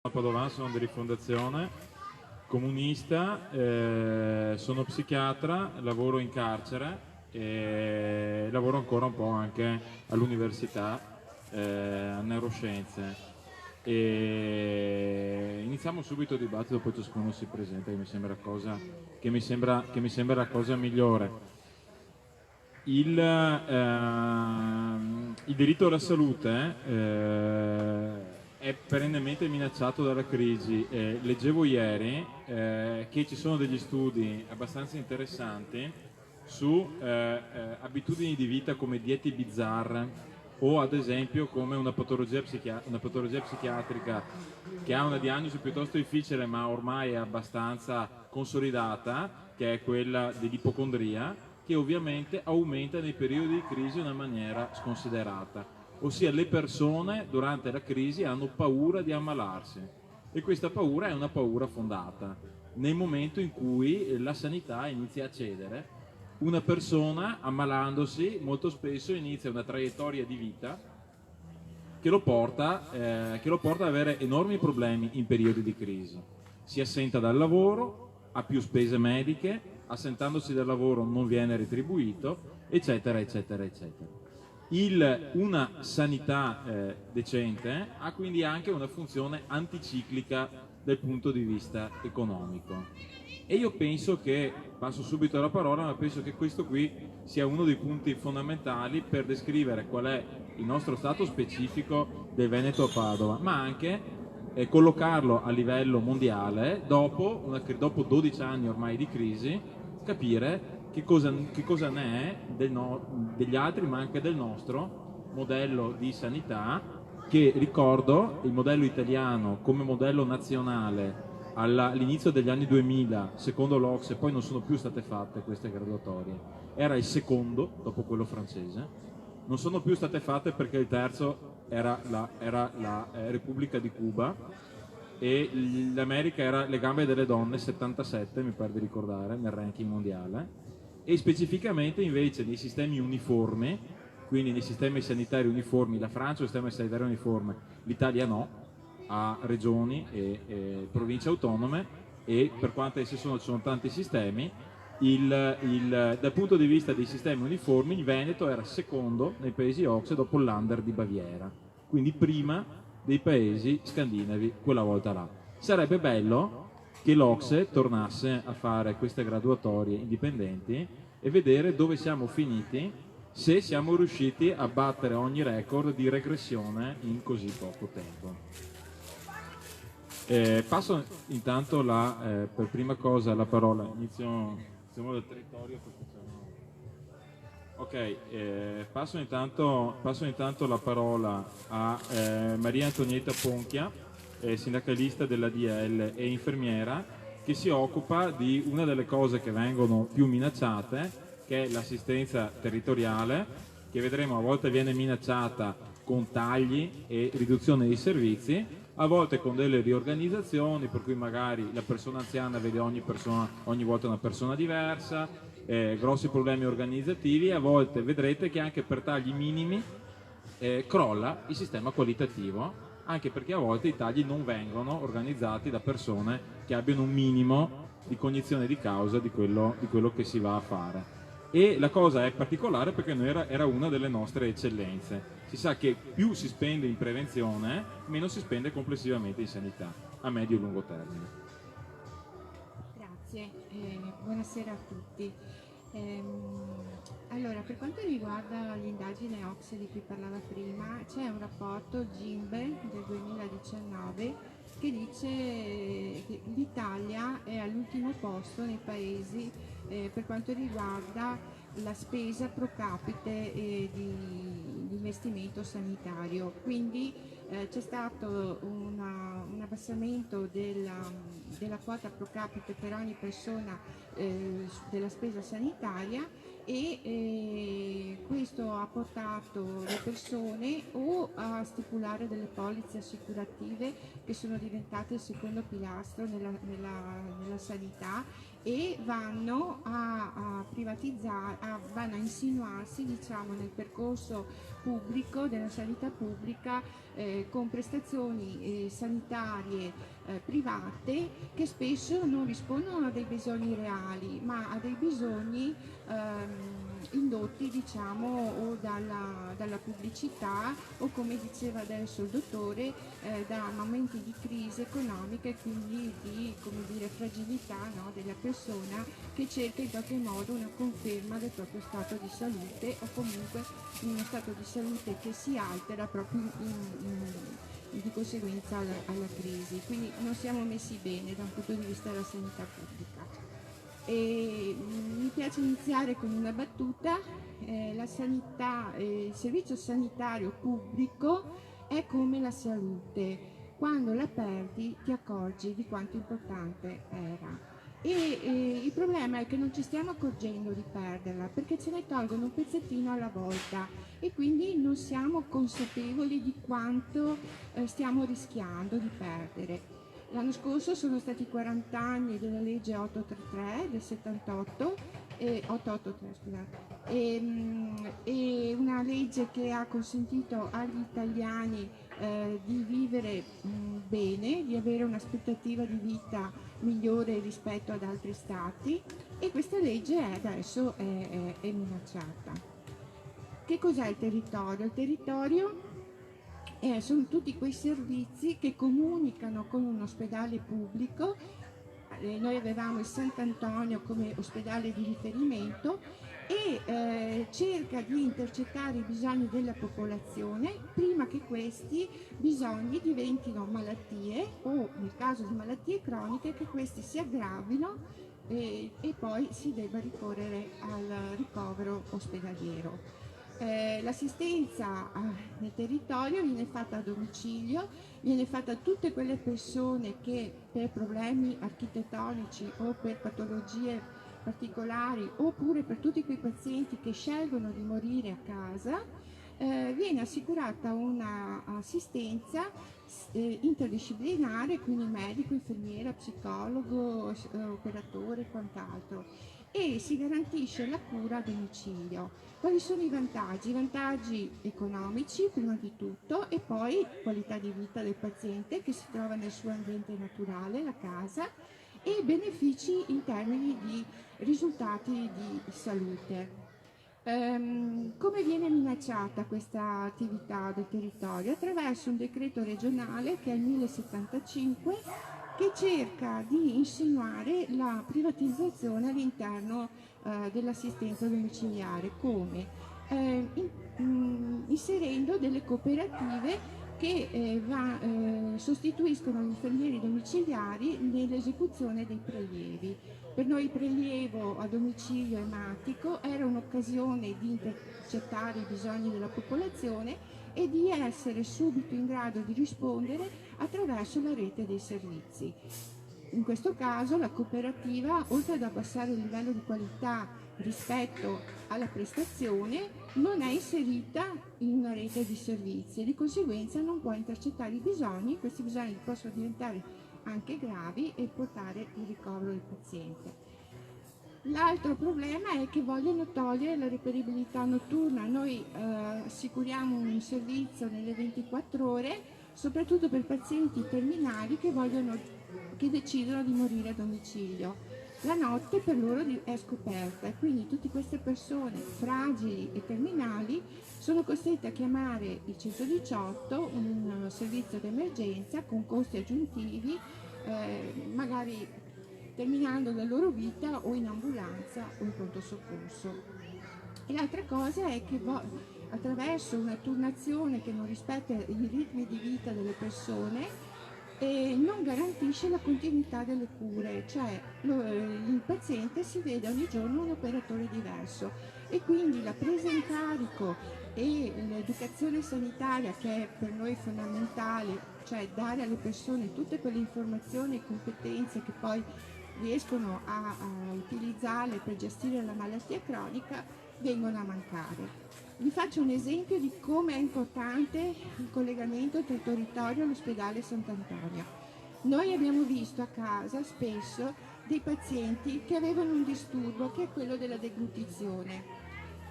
Padovan, sono di Rifondazione Comunista, sono psichiatra, lavoro in carcere e lavoro ancora un po' anche all'università a neuroscienze. E iniziamo subito il dibattito, poi ciascuno si presenta, che mi sembra la cosa migliore. Il diritto alla salute è perennemente minacciato dalla crisi. Leggevo ieri che ci sono degli studi abbastanza interessanti su abitudini di vita come diete bizzarre o ad esempio come una patologia psichiatrica che ha una diagnosi piuttosto difficile ma ormai è abbastanza consolidata, che è quella dell'ipocondria, che ovviamente aumenta nei periodi di crisi in una maniera sconsiderata, ossia le persone durante la crisi hanno paura di ammalarsi e questa paura è una paura fondata. Nel momento in cui la sanità inizia a cedere, una persona ammalandosi molto spesso inizia una traiettoria di vita che lo porta ad avere enormi problemi in periodi di crisi. Si assenta dal lavoro, ha più spese mediche, assentandosi dal lavoro non viene retribuito, eccetera, eccetera, eccetera. Una sanità decente ha quindi anche una funzione anticiclica dal punto di vista economico. E io penso che, passo subito la parola, ma penso che questo qui sia uno dei punti fondamentali per descrivere qual è il nostro stato specifico del Veneto a Padova, ma anche collocarlo a livello mondiale dopo 12 anni ormai di crisi, capire che cosa ne è degli altri ma anche del nostro modello di sanità, che ricordo il modello italiano come modello nazionale all'inizio degli anni 2000 secondo l'Ocse, poi non sono più state fatte queste graduatorie, era il secondo dopo quello francese, non sono più state fatte perché il terzo era la Repubblica di Cuba e l'America era le gambe delle donne 77 mi pare di ricordare nel ranking mondiale, e specificamente invece nei sistemi uniformi, quindi nei sistemi sanitari uniformi, la Francia è un sistema sanitario uniforme, l'Italia no, a regioni e province autonome, e per quanto esse ci sono tanti sistemi, dal punto di vista dei sistemi uniformi il Veneto era secondo nei paesi OCSE dopo l'Under di Baviera, quindi prima dei paesi scandinavi quella volta là. Sarebbe bello che l'Ocse tornasse a fare queste graduatorie indipendenti e vedere dove siamo finiti, se siamo riusciti a battere ogni record di regressione in così poco tempo. Passo intanto per prima cosa la parola, iniziamo dal territorio. Ok, passo intanto la parola a Maria Antonietta Ponchia, sindacalista dell'ADL e infermiera, che si occupa di una delle cose che vengono più minacciate, che è l'assistenza territoriale, che vedremo a volte viene minacciata con tagli e riduzione dei servizi, a volte con delle riorganizzazioni, per cui magari la persona anziana vede ogni volta una persona diversa, grossi problemi organizzativi, e a volte vedrete che anche per tagli minimi crolla il sistema qualitativo, anche perché a volte i tagli non vengono organizzati da persone che abbiano un minimo di cognizione di causa di quello che si va a fare. E la cosa è particolare perché era una delle nostre eccellenze. Si sa che più si spende in prevenzione, meno si spende complessivamente in sanità, a medio e lungo termine. Grazie, buonasera a tutti. Allora, per quanto riguarda l'indagine OCSE di cui parlava prima, c'è un rapporto GIMBE del 2019 che dice che l'Italia è all'ultimo posto nei paesi per quanto riguarda la spesa pro capite di investimento sanitario. Quindi c'è stato un abbassamento della quota pro capite per ogni persona della spesa sanitaria, e questo ha portato le persone o a stipulare delle polizze assicurative che sono diventate il secondo pilastro nella sanità, e vanno a privatizzare, vanno a insinuarsi, diciamo, nel percorso pubblico, della sanità pubblica, con prestazioni sanitarie private che spesso non rispondono a dei bisogni reali, ma a dei bisogni indotti, diciamo, o dalla pubblicità o, come diceva adesso il dottore, da momenti di crisi economica e quindi di, come dire, fragilità, no, della persona che cerca in qualche modo una conferma del proprio stato di salute, o comunque uno stato di salute che si altera proprio di conseguenza alla crisi. Quindi non siamo messi bene da un punto di vista della sanità pubblica. E mi piace iniziare con una battuta: la sanità, il servizio sanitario pubblico è come la salute: quando la perdi ti accorgi di quanto importante era. Il problema è che non ci stiamo accorgendo di perderla, perché ce ne tolgono un pezzettino alla volta e quindi non siamo consapevoli di quanto stiamo rischiando di perdere. L'anno scorso sono stati 40 anni della legge 833 del 78, 883, scusate, e una legge che ha consentito agli italiani di vivere bene, di avere un'aspettativa di vita migliore rispetto ad altri stati, e questa legge adesso è minacciata. Che cos'è il territorio? Il territorio sono tutti quei servizi che comunicano con un ospedale pubblico. Noi avevamo il Sant'Antonio come ospedale di riferimento e cerca di intercettare i bisogni della popolazione prima che questi bisogni diventino malattie, o nel caso di malattie croniche che questi si aggravino e poi si debba ricorrere al ricovero ospedaliero. L'assistenza nel territorio viene fatta a domicilio, viene fatta a tutte quelle persone che per problemi architettonici o per patologie particolari, oppure per tutti quei pazienti che scelgono di morire a casa, viene assicurata un'assistenza interdisciplinare, quindi medico, infermiera, psicologo, operatore e quant'altro, e si garantisce la cura a domicilio. Quali sono i vantaggi? I vantaggi economici prima di tutto, e poi qualità di vita del paziente che si trova nel suo ambiente naturale, la casa, e benefici in termini di risultati di salute. Come viene minacciata questa attività del territorio? Attraverso un decreto regionale che è il 1075, che cerca di insinuare la privatizzazione all'interno dell'assistenza domiciliare. Come? Inserendo delle cooperative che sostituiscono gli infermieri domiciliari nell'esecuzione dei prelievi. Per noi il prelievo a domicilio ematico era un'occasione di intercettare i bisogni della popolazione e di essere subito in grado di rispondere attraverso la rete dei servizi. In questo caso la cooperativa, oltre ad abbassare il livello di qualità rispetto alla prestazione, non è inserita in una rete di servizi e di conseguenza non può intercettare i bisogni. Questi bisogni possono diventare anche gravi e portare il ricovero del paziente. L'altro problema è che vogliono togliere la reperibilità notturna. Noi assicuriamo un servizio nelle 24 ore, soprattutto per pazienti terminali che decidono di morire a domicilio. La notte per loro è scoperta e quindi tutte queste persone fragili e terminali sono costrette a chiamare il 118, un servizio d'emergenza con costi aggiuntivi, magari terminando la loro vita o in ambulanza o in pronto soccorso. E l'altra cosa è che attraverso una turnazione che non rispetta i ritmi di vita delle persone non garantisce la continuità delle cure, cioè il paziente si vede ogni giorno un operatore diverso e quindi la presa in carico e l'educazione sanitaria, che è per noi fondamentale, cioè dare alle persone tutte quelle informazioni e competenze che poi riescono a utilizzarle per gestire la malattia cronica, vengono a mancare. Vi faccio un esempio di come è importante il collegamento tra il territorio e l'ospedale Sant'Antonio. Noi abbiamo visto a casa spesso dei pazienti che avevano un disturbo che è quello della deglutizione.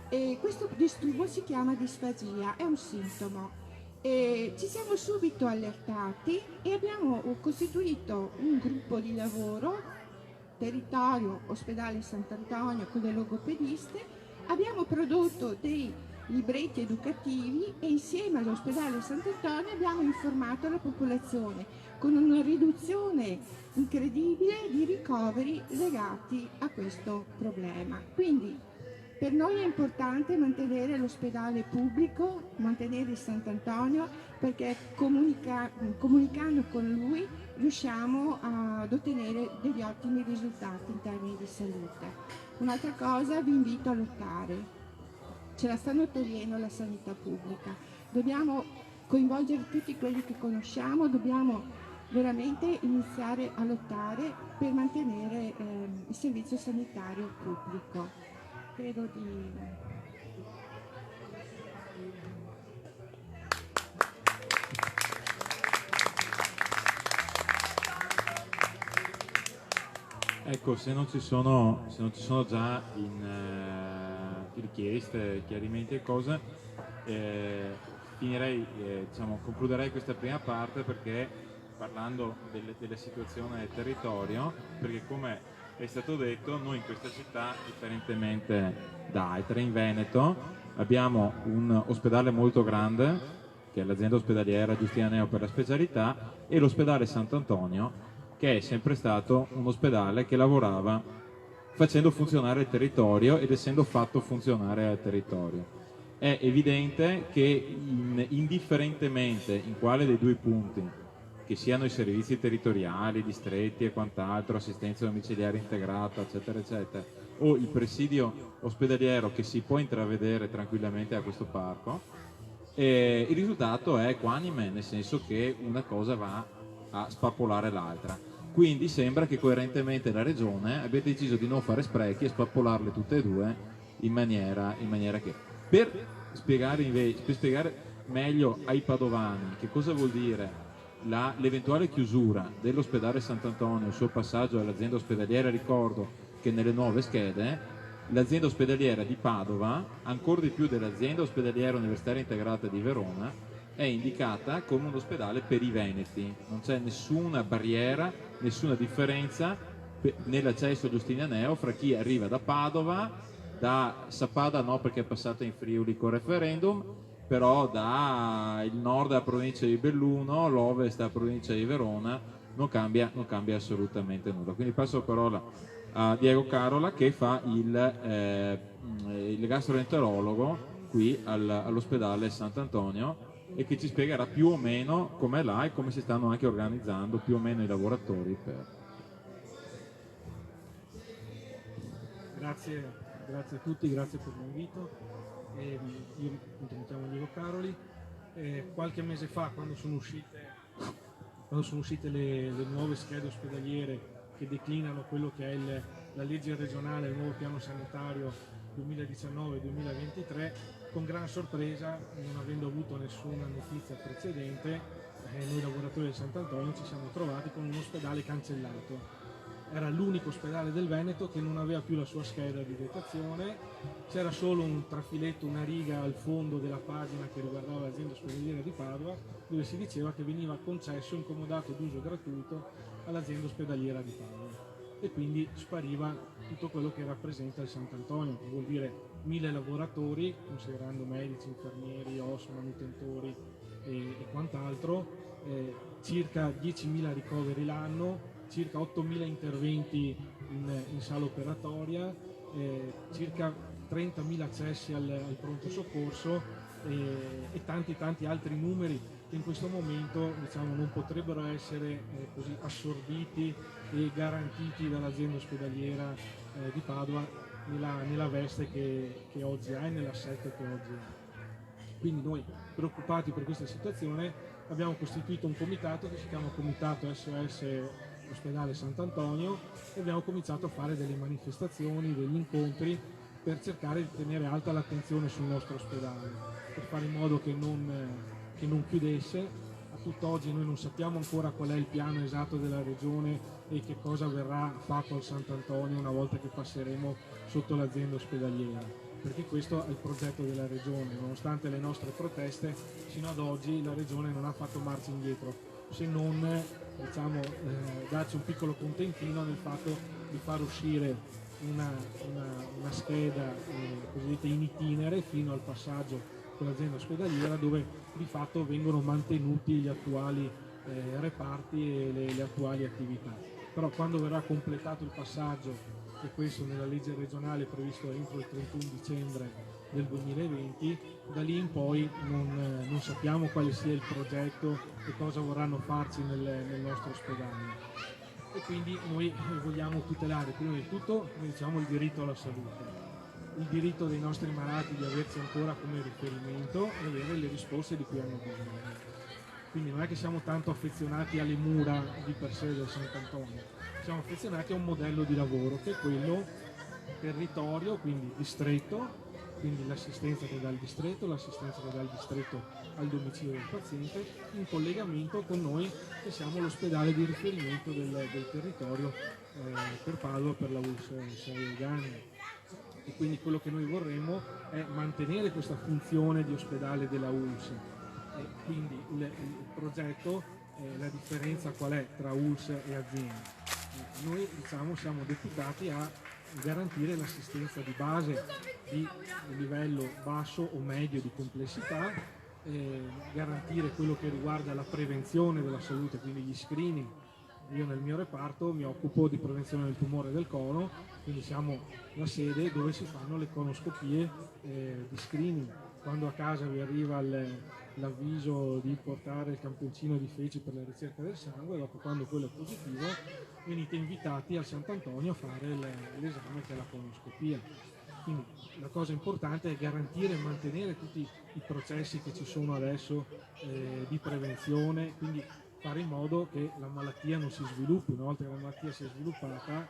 E questo disturbo si chiama disfagia, è un sintomo. E ci siamo subito allertati e abbiamo costituito un gruppo di lavoro, territorio ospedale Sant'Antonio con le logopediste, abbiamo prodotto dei libretti educativi e insieme all'ospedale Sant'Antonio abbiamo informato la popolazione con una riduzione incredibile di ricoveri legati a questo problema. Quindi per noi è importante mantenere l'ospedale pubblico, mantenere il Sant'Antonio, perché comunicando con lui riusciamo ad ottenere degli ottimi risultati in termini di salute. Un'altra cosa, vi invito a lottare. Ce la stanno togliendo la sanità pubblica. Dobbiamo coinvolgere tutti quelli che conosciamo, dobbiamo veramente iniziare a lottare per mantenere il servizio sanitario pubblico. Credo di... Ecco, se non ci sono già richieste, chiarimenti e cose, concluderei questa prima parte perché parlando della situazione del territorio, perché come è stato detto, noi in questa città, differentemente da altre in Veneto, abbiamo un ospedale molto grande, che è l'azienda ospedaliera Giustina Neo per la specialità, e l'ospedale Sant'Antonio, che è sempre stato un ospedale che lavorava facendo funzionare il territorio ed essendo fatto funzionare al territorio. È evidente che indifferentemente in quale dei due punti, che siano i servizi territoriali, distretti e quant'altro, assistenza domiciliare integrata, eccetera, eccetera, o il presidio ospedaliero che si può intravedere tranquillamente a questo parco, il risultato è equanime, nel senso che una cosa va a spappolare l'altra. Quindi sembra che coerentemente la Regione abbia deciso di non fare sprechi e spappolarle tutte e due in maniera che... Per spiegare meglio ai padovani che cosa vuol dire l'eventuale chiusura dell'ospedale Sant'Antonio, il suo passaggio all'azienda ospedaliera, ricordo che nelle nuove schede l'azienda ospedaliera di Padova, ancora di più dell'azienda ospedaliera universitaria integrata di Verona, è indicata come un ospedale per i veneti. Non c'è nessuna barriera, nessuna differenza nell'accesso a Giustina Neo fra chi arriva da Padova, da Sappada no perché è passata in Friuli con referendum, però da il nord della provincia di Belluno, l'ovest della provincia di Verona, non cambia assolutamente nulla. Quindi passo la parola a Diego Carola che fa il gastroenterologo qui all'ospedale Sant'Antonio e che ci spiegherà più o meno com'è là e come si stanno anche organizzando più o meno i lavoratori per... Grazie a tutti, grazie per l'invito. Io appunto mi chiamo Diego Caroli. Qualche mese fa, quando sono uscite le nuove schede ospedaliere che declinano quello che è la legge regionale, il nuovo piano sanitario 2019-2023, con gran sorpresa, non avendo avuto nessuna notizia precedente, noi lavoratori del Sant'Antonio ci siamo trovati con un ospedale cancellato. Era l'unico ospedale del Veneto che non aveva più la sua scheda di datazione, c'era solo un trafiletto, una riga al fondo della pagina che riguardava l'azienda ospedaliera di Padova, dove si diceva che veniva concesso incomodato d'uso gratuito all'azienda ospedaliera di Padova. E quindi spariva tutto quello che rappresenta il Sant'Antonio, che vuol dire 1000 lavoratori, considerando medici, infermieri, OS, manutentori e quant'altro, circa 10.000 ricoveri l'anno, circa 8.000 interventi in sala operatoria, circa 30.000 accessi al pronto soccorso e tanti altri numeri che in questo momento non potrebbero essere così assorbiti e garantiti dall'azienda ospedaliera di Padova nella veste che oggi ha e nell'assetto che oggi ha. Quindi noi, preoccupati per questa situazione, abbiamo costituito un comitato che si chiama Comitato SOS Ospedale Sant'Antonio e abbiamo cominciato a fare delle manifestazioni, degli incontri per cercare di tenere alta l'attenzione sul nostro ospedale, per fare in modo che non chiudesse. tutt'oggi noi non sappiamo ancora qual è il piano esatto della regione e che cosa verrà fatto al Sant'Antonio una volta che passeremo sotto l'azienda ospedaliera, perché questo è il progetto della regione. Nonostante le nostre proteste, fino ad oggi la regione non ha fatto marcia indietro, se non diciamo, darci un piccolo contentino nel fatto di far uscire una scheda cosiddetta in itinere fino al passaggio con l'azienda ospedaliera, dove di fatto vengono mantenuti gli attuali reparti e le attuali attività. Però quando verrà completato il passaggio, e questo nella legge regionale è previsto entro il 31 dicembre del 2020, da lì in poi non sappiamo quale sia il progetto e cosa vorranno farci nel nostro ospedale. E quindi noi vogliamo tutelare prima di tutto, come diciamo, il diritto alla salute, il diritto dei nostri malati di averci ancora come riferimento e avere le risposte di cui hanno bisogno. Quindi non è che siamo tanto affezionati alle mura di per sé del Sant'Antonio, siamo affezionati a un modello di lavoro che è quello territorio, quindi distretto, quindi l'assistenza che dà il distretto, l'assistenza che dà il distretto al domicilio del paziente, in collegamento con noi che siamo l'ospedale di riferimento del territorio per Padova, per la ULSS 6 Euganea. E quindi quello che noi vorremmo è mantenere questa funzione di ospedale della ULSS. E quindi il progetto, la differenza qual è tra ULSS e azienda? Noi diciamo siamo deputati a garantire l'assistenza di base di livello basso o medio di complessità, garantire quello che riguarda la prevenzione della salute, quindi gli screening. Io nel mio reparto mi occupo di prevenzione del tumore del colon, quindi siamo la sede dove si fanno le conoscopie di screening. Quando a casa vi arriva l'avviso di portare il campioncino di feci per la ricerca del sangue, dopo quando quello è positivo venite invitati al Sant'Antonio a fare l'esame che è la conoscopia. Quindi la cosa importante è garantire e mantenere tutti i processi che ci sono adesso di prevenzione, quindi fare in modo che la malattia non si sviluppi. Una volta che la malattia si è sviluppata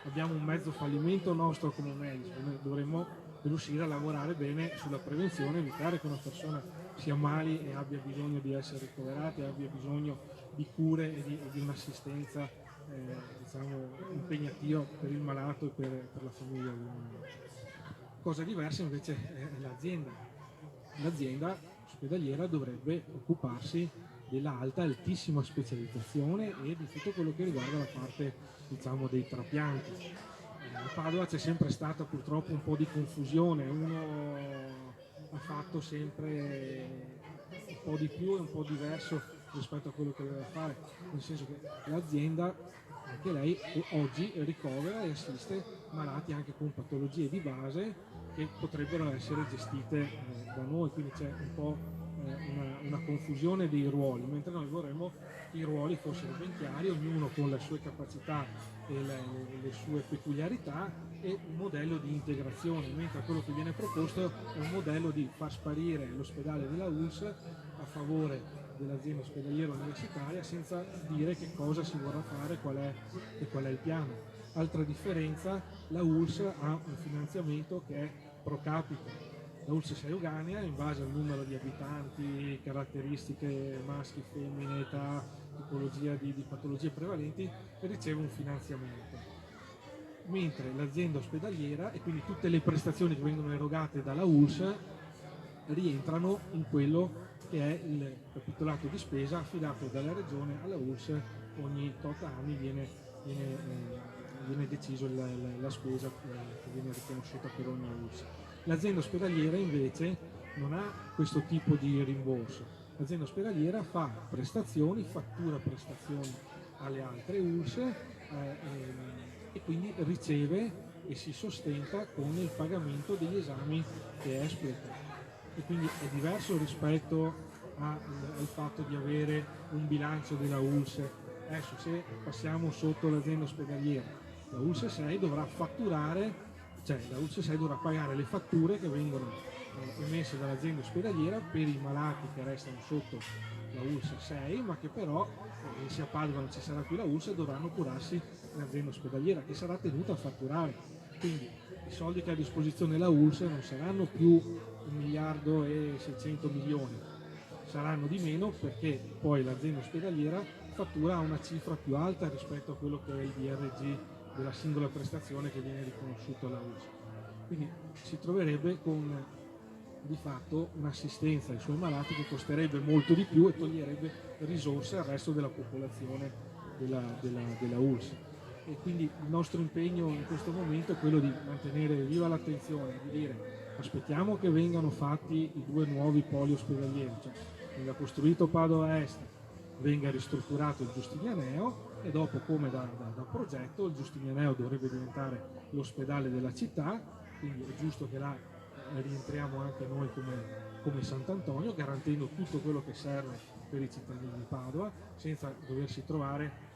abbiamo un mezzo fallimento nostro come medici. Noi dovremmo riuscire a lavorare bene sulla prevenzione, evitare che una persona si ammali e abbia bisogno di essere ricoverata, abbia bisogno di cure e di un'assistenza diciamo, impegnativa per il malato e per la famiglia. Cosa diversa invece è l'azienda. L'azienda ospedaliera dovrebbe occuparsi della altissima specializzazione e di tutto quello che riguarda la parte diciamo, dei trapianti. A Padova c'è sempre stata purtroppo un po' di confusione, uno ha fatto sempre un po' di più e un po' diverso rispetto a quello che doveva fare, nel senso che l'azienda, anche lei, oggi ricovera e assiste malati anche con patologie di base che potrebbero essere gestite da noi, quindi c'è un po' una confusione dei ruoli, mentre noi vorremmo che i ruoli fossero ben chiari, ognuno con le sue capacità e le sue peculiarità e un modello di integrazione, mentre quello che viene proposto è un modello di far sparire l'ospedale della ULSS a favore dell'azienda ospedaliera universitaria senza dire che cosa si vorrà fare e qual è il piano. Altra differenza, la ULSS ha un finanziamento che è pro capite. La ULSS 6 Euganea, in base al numero di abitanti, caratteristiche maschi, femmine, età, tipologia di patologie prevalenti, riceve un finanziamento. Mentre l'azienda ospedaliera e quindi tutte le prestazioni che vengono erogate dalla ULSS rientrano in quello che è il capitolato di spesa affidato dalla regione alla ULSS. Ogni 8 anni viene deciso la spesa che viene riconosciuta per ogni ULSS. L'azienda ospedaliera invece non ha questo tipo di rimborso. L'azienda ospedaliera fa prestazioni, fattura prestazioni alle altre ULSS e quindi riceve e si sostenta con il pagamento degli esami che espleta. E quindi è diverso rispetto al fatto di avere un bilancio della ULSS. Adesso se passiamo sotto l'azienda ospedaliera, la ULSS 6 dovrà fatturare, cioè la ULSS 6 dovrà pagare le fatture che vengono emesse dall'azienda ospedaliera per i malati che restano sotto la ULSS 6, ma che però se a Padova non ci sarà più la ULSS dovranno curarsi l'azienda ospedaliera che sarà tenuta a fatturare. Quindi i soldi che ha a disposizione la ULSS non saranno più 1 miliardo e 600 milioni, saranno di meno perché poi l'azienda ospedaliera fattura una cifra più alta rispetto a quello che è il DRG della singola prestazione che viene riconosciuto alla ULSS. Quindi si troverebbe con di fatto un'assistenza ai suoi malati che costerebbe molto di più e toglierebbe risorse al resto della popolazione della ULSS. E quindi il nostro impegno in questo momento è quello di mantenere viva l'attenzione, di dire aspettiamo che vengano fatti i 2 nuovi poli ospedalieri, cioè venga costruito Padova Est, venga ristrutturato il Giustinianeo e dopo, come da progetto, il Giustinianeo dovrebbe diventare l'ospedale della città, quindi è giusto che là rientriamo anche noi come Sant'Antonio, garantendo tutto quello che serve per i cittadini di Padova, senza doversi trovare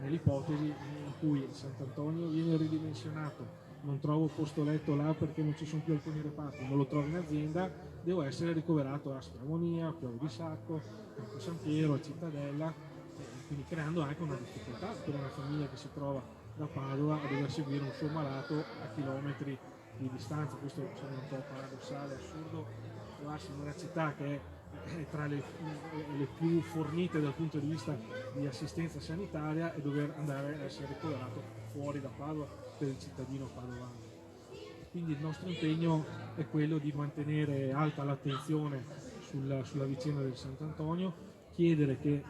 nell'ipotesi in cui Sant'Antonio viene ridimensionato, non trovo posto letto là perché non ci sono più alcuni reparti, non lo trovo in azienda, devo essere ricoverato a Schiavonia, a Piove di Sacco, a San Piero, a Cittadella, quindi creando anche una difficoltà per una famiglia che si trova da Padova a dover seguire un suo malato a chilometri di distanza. Questo sembra un po' paradossale, assurdo, trovarsi in una città che è tra le più fornite dal punto di vista di assistenza sanitaria e dover andare a essere ricoverato fuori da Padova per il cittadino padovano. Quindi il nostro impegno è quello di mantenere alta l'attenzione sulla vicenda del Sant'Antonio, chiedere che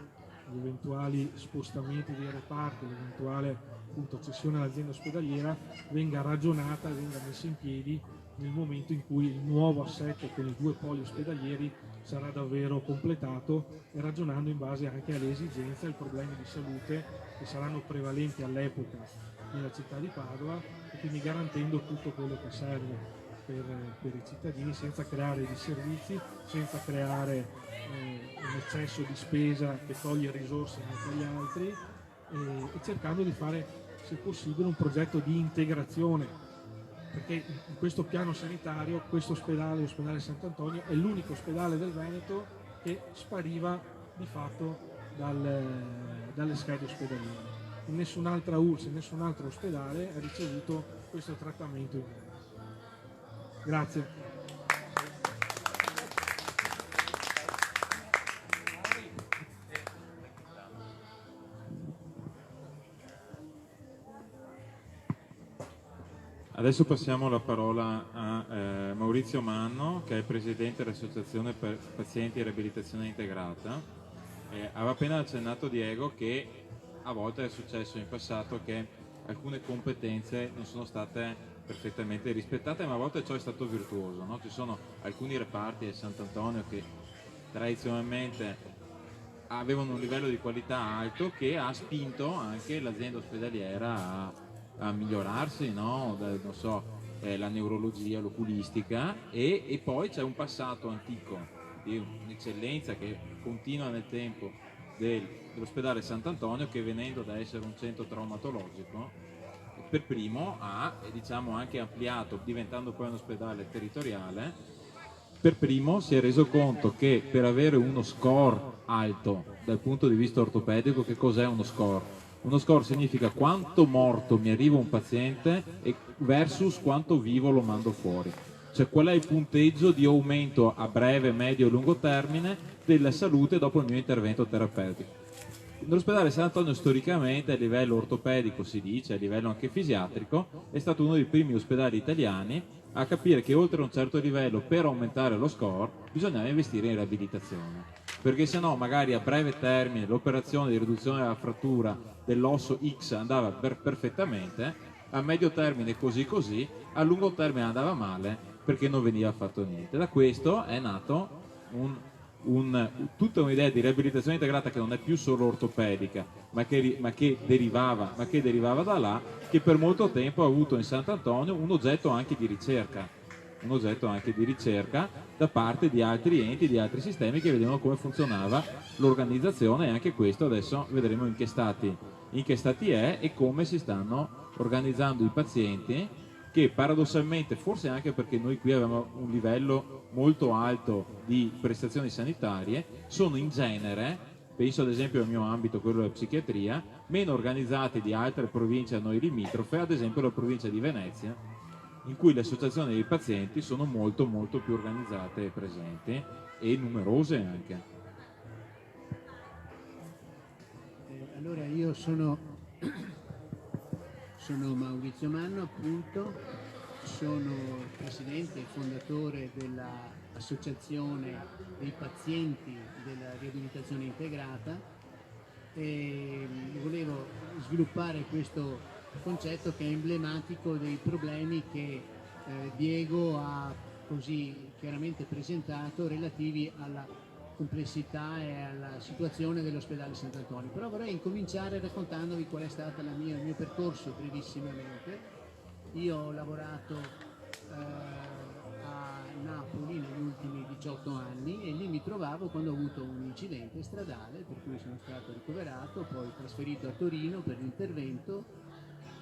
gli eventuali spostamenti dei reparti, l'eventuale appunto cessione all'azienda ospedaliera venga ragionata e venga messa in piedi nel momento in cui il nuovo assetto con i 2 poli ospedalieri sarà davvero completato e ragionando in base anche alle esigenze e ai problemi di salute che saranno prevalenti all'epoca nella città di Padova e quindi garantendo tutto quello che serve per i cittadini senza creare disservizi, senza creare un eccesso di spesa che toglie risorse anche agli altri e cercando di fare se possibile un progetto di integrazione, perché in questo piano sanitario questo ospedale, l'ospedale Sant'Antonio, è l'unico ospedale del Veneto che spariva di fatto dalle schede ospedaliere. In nessun'altra ULSS, in nessun altro ospedale ha ricevuto questo trattamento in Veneto. Grazie. Adesso passiamo la parola a Maurizio Manno, che è presidente dell'Associazione per Pazienti e Riabilitazione Integrata. Aveva appena accennato Diego che a volte è successo in passato che alcune competenze non sono state perfettamente rispettate, ma a volte ciò è stato virtuoso, no? Ci sono alcuni reparti a Sant'Antonio che tradizionalmente avevano un livello di qualità alto che ha spinto anche l'azienda ospedaliera a migliorarsi, no? Non so, la neurologia, l'oculistica e poi c'è un passato antico di un'eccellenza che continua nel tempo dell'ospedale Sant'Antonio, che venendo da essere un centro traumatologico per primo ha diciamo anche ampliato, diventando poi un ospedale territoriale, per primo si è reso conto che per avere uno score alto dal punto di vista ortopedico, che cos'è uno score? Uno score significa quanto morto mi arriva un paziente versus quanto vivo lo mando fuori. Cioè qual è il punteggio di aumento a breve, medio e lungo termine della salute dopo il mio intervento terapeutico. L'ospedale Sant'Antonio storicamente a livello ortopedico, si dice, a livello anche fisiatrico, è stato uno dei primi ospedali italiani a capire che oltre un certo livello, per aumentare lo score, bisognava investire in riabilitazione. Perché se no magari a breve termine l'operazione di riduzione della frattura dell'osso X andava perfettamente, a medio termine così, a lungo termine andava male perché non veniva fatto niente. Da questo è nato tutta un'idea di riabilitazione integrata che non è più solo ortopedica, ma che derivava da là, che per molto tempo ha avuto in Sant'Antonio un oggetto anche di ricerca da parte di altri enti, di altri sistemi che vedevano come funzionava l'organizzazione, e anche questo adesso vedremo in che stati è e come si stanno organizzando i pazienti, che paradossalmente, forse anche perché noi qui abbiamo un livello molto alto di prestazioni sanitarie, sono in genere, penso ad esempio al mio ambito, quello della psichiatria, meno organizzati di altre province a noi limitrofe, ad esempio la provincia di Venezia, in cui le associazioni dei pazienti sono molto più organizzate e presenti e numerose anche. Allora io sono Maurizio Manno, appunto, sono presidente e fondatore dell'Associazione dei pazienti della riabilitazione integrata e volevo sviluppare questo concetto che è emblematico dei problemi che Diego ha così chiaramente presentato relativi alla complessità e alla situazione dell'ospedale Sant'Antonio. Però vorrei incominciare raccontandovi qual è stato il mio percorso brevissimamente. Io ho lavorato a Napoli negli ultimi 18 anni e lì mi trovavo quando ho avuto un incidente stradale per cui sono stato ricoverato, poi trasferito a Torino per l'intervento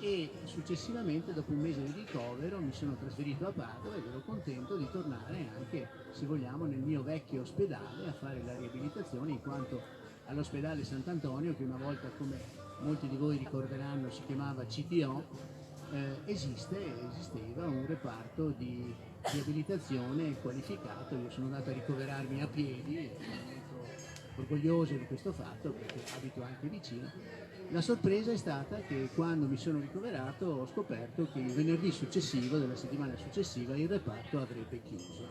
e successivamente, dopo un mese di ricovero, mi sono trasferito a Padova ed ero contento di tornare anche, se vogliamo, nel mio vecchio ospedale a fare la riabilitazione, in quanto all'ospedale Sant'Antonio, che una volta, come molti di voi ricorderanno, si chiamava CTO, esisteva un reparto di riabilitazione qualificato. Io sono andato a ricoverarmi a piedi e sono molto orgoglioso di questo fatto perché abito anche vicino. La sorpresa è stata che quando mi sono ricoverato ho scoperto che il venerdì successivo, della settimana successiva, il reparto avrebbe chiuso.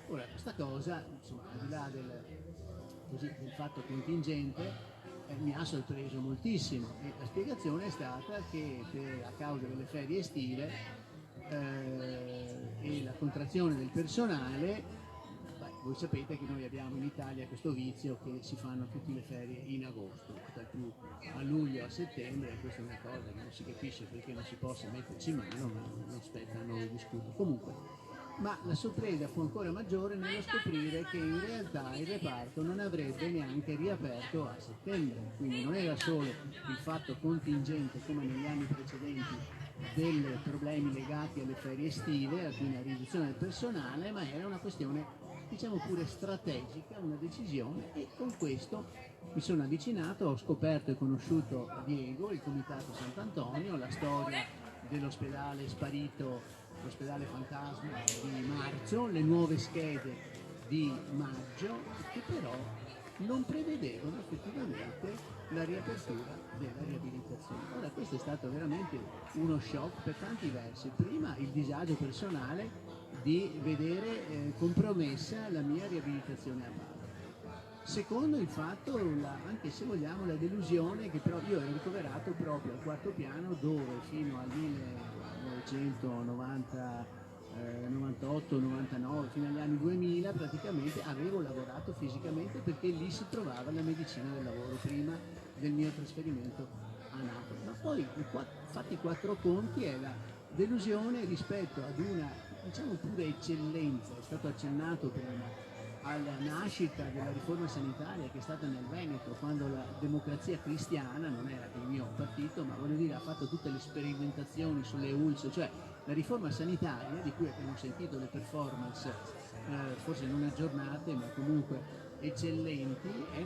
Ora, questa cosa, insomma, al di là del fatto contingente, mi ha sorpreso moltissimo e la spiegazione è stata che a causa delle ferie estive e la contrazione del personale, voi sapete che noi abbiamo in Italia questo vizio che si fanno tutte le ferie in agosto, per più a luglio, a settembre, e questa è una cosa che non si capisce perché non si possa metterci mano, ma non spetta a noi discutere. Comunque, ma la sorpresa fu ancora maggiore nello scoprire che in realtà il reparto non avrebbe neanche riaperto a settembre, quindi non era solo il fatto contingente come negli anni precedenti dei problemi legati alle ferie estive, quindi alla riduzione del personale, ma era una questione, diciamo pure strategica, una decisione, e con questo mi sono avvicinato, ho scoperto e conosciuto Diego, il Comitato Sant'Antonio, la storia dell'ospedale sparito, l'ospedale fantasma di marzo, le nuove schede di maggio, che però non prevedevano effettivamente la riapertura della riabilitazione. Ora questo è stato veramente uno shock per tanti versi. Prima il disagio personale di vedere compromessa la mia riabilitazione a Padova. Secondo il fatto, anche se vogliamo, la delusione che però io ero ricoverato proprio al quarto piano dove fino al 1990 98-99, fino agli anni 2000 praticamente avevo lavorato fisicamente perché lì si trovava la medicina del lavoro prima del mio trasferimento a Napoli. Ma poi fatti i quattro conti è la delusione rispetto ad una, diciamo pure, eccellenza. È stato accennato prima alla nascita della riforma sanitaria che è stata nel Veneto, quando la Democrazia Cristiana, non era il mio partito, ma voglio dire, ha fatto tutte le sperimentazioni sulle ULSS, cioè la riforma sanitaria di cui abbiamo sentito le performance, forse non aggiornate ma comunque eccellenti, è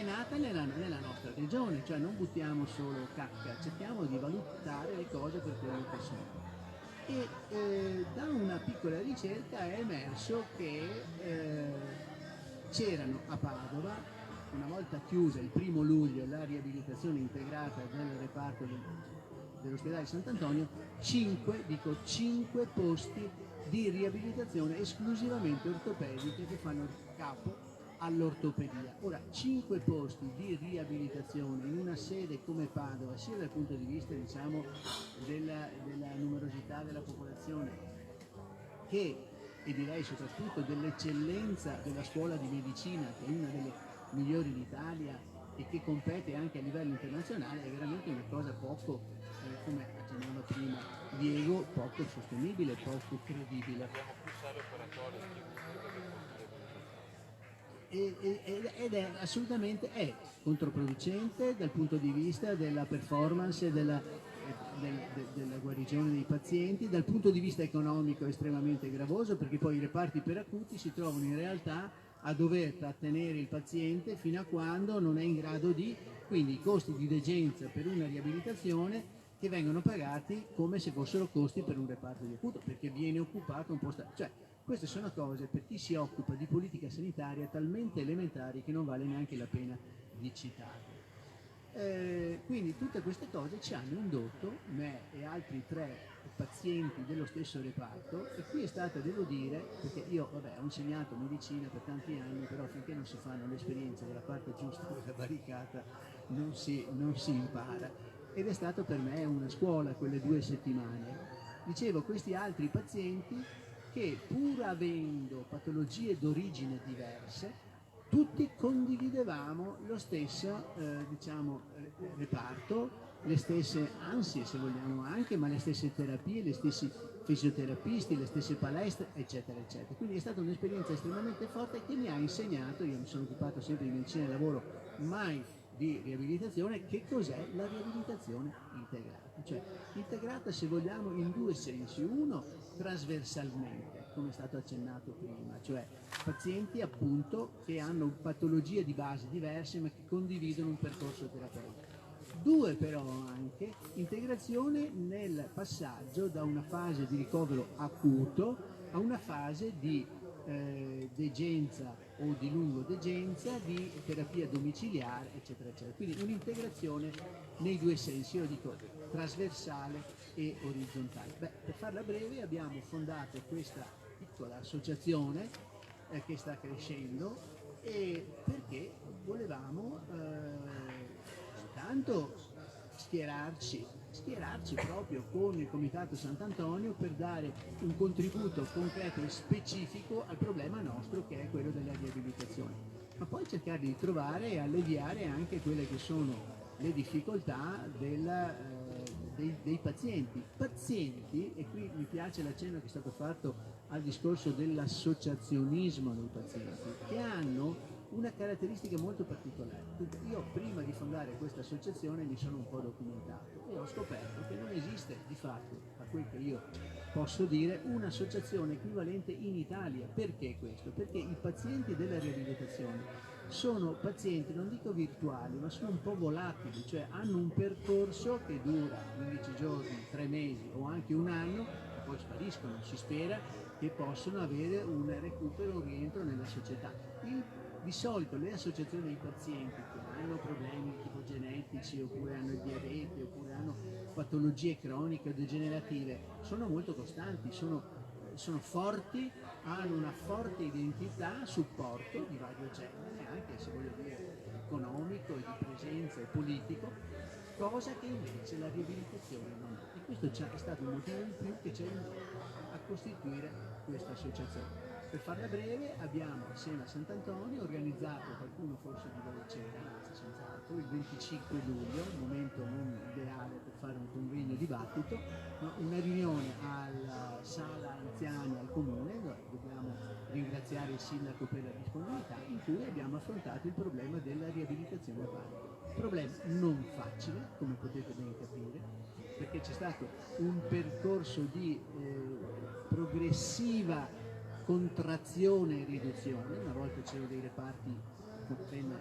nata nella nostra regione, cioè non buttiamo solo cacca, cerchiamo di valutare le cose per quello che sono. E da una piccola ricerca è emerso che c'erano a Padova, una volta chiusa il 1° luglio la riabilitazione integrata del reparto dell'ospedale Sant'Antonio, 5 posti di riabilitazione esclusivamente ortopediche che fanno capo all'ortopedia. Ora, 5 posti di riabilitazione in una sede come Padova, sia dal punto di vista, diciamo, della numerosità della popolazione, che, e direi soprattutto dell'eccellenza della scuola di medicina, che è una delle migliori d'Italia e che compete anche a livello internazionale, è veramente una cosa poco, come accennava prima Diego, poco sostenibile, poco credibile. Ed è assolutamente controproducente dal punto di vista della performance e della guarigione dei pazienti, dal punto di vista economico è estremamente gravoso, perché poi i reparti per acuti si trovano in realtà a dover trattenere il paziente fino a quando non è in grado di, quindi i costi di degenza per una riabilitazione che vengono pagati come se fossero costi per un reparto di acuto, perché viene occupato un posto, cioè queste sono cose per chi si occupa di politica sanitaria talmente elementari che non vale neanche la pena di citarle. Quindi tutte queste cose ci hanno indotto, me e altri 3 pazienti dello stesso reparto, e qui è stata, devo dire, perché io ho insegnato medicina per tanti anni, però finché non si fanno le esperienze della parte giusta della barricata non si impara, ed è stato per me una scuola quelle 2 settimane. Dicevo, questi altri pazienti che, pur avendo patologie d'origine diverse, tutti condividevamo lo stesso reparto, le stesse ansie se vogliamo anche, ma le stesse terapie, gli stessi fisioterapisti, le stesse palestre, eccetera eccetera. Quindi è stata un'esperienza estremamente forte che mi ha insegnato, io mi sono occupato sempre di medicina del lavoro, mai di riabilitazione, che cos'è la riabilitazione integrata. Cioè integrata, se vogliamo, in 2 sensi: uno, trasversalmente, come è stato accennato prima, cioè pazienti appunto che hanno patologie di base diverse ma che condividono un percorso terapeutico. 2, però, anche integrazione nel passaggio da una fase di ricovero acuto a una fase di degenza o di lungodegenza, di terapia domiciliare, eccetera eccetera. Quindi un'integrazione nei 2 sensi, io dico trasversale e orizzontale. Per farla breve, abbiamo fondato questa piccola associazione che sta crescendo, e perché volevamo intanto schierarci proprio con il Comitato Sant'Antonio per dare un contributo concreto e specifico al problema nostro, che è quello della riabilitazione, ma poi cercare di trovare e alleviare anche quelle che sono le difficoltà dei pazienti, e qui mi piace l'accenno che è stato fatto al discorso dell'associazionismo dei pazienti, che hanno una caratteristica molto particolare. Io, prima di fondare questa associazione, mi sono un po' documentato e ho scoperto che non esiste di fatto, a quel che io posso dire, un'associazione equivalente in Italia. Perché questo? Perché i pazienti della riabilitazione sono pazienti, non dico virtuali, ma sono un po' volatili, cioè hanno un percorso che dura 15 giorni, 3 mesi o anche un anno, e poi spariscono. Si spera che possano avere un recupero, un rientro nella società. Di solito le associazioni dei pazienti che hanno problemi tipo genetici, oppure hanno il diabete, oppure hanno patologie croniche o degenerative, sono molto costanti, sono forti, hanno una forte identità, supporto di vario genere, anche se voglio dire economico, e di presenza e politico, cosa che invece la riabilitazione non ha. E questo è stato un motivo in più che ci ha indotto a costituire questa associazione. Per farla breve, abbiamo assieme a Sant'Antonio organizzato, qualcuno forse di voi c'era, senz'altro, il 25 luglio, momento non ideale per fare un convegno dibattito, ma una riunione alla sala anziani al comune, dobbiamo ringraziare il sindaco per la disponibilità, in cui abbiamo affrontato il problema della riabilitazione a panico. Problema non facile, come potete ben capire, perché c'è stato un percorso di progressiva contrazione e riduzione. Una volta c'erano dei reparti ben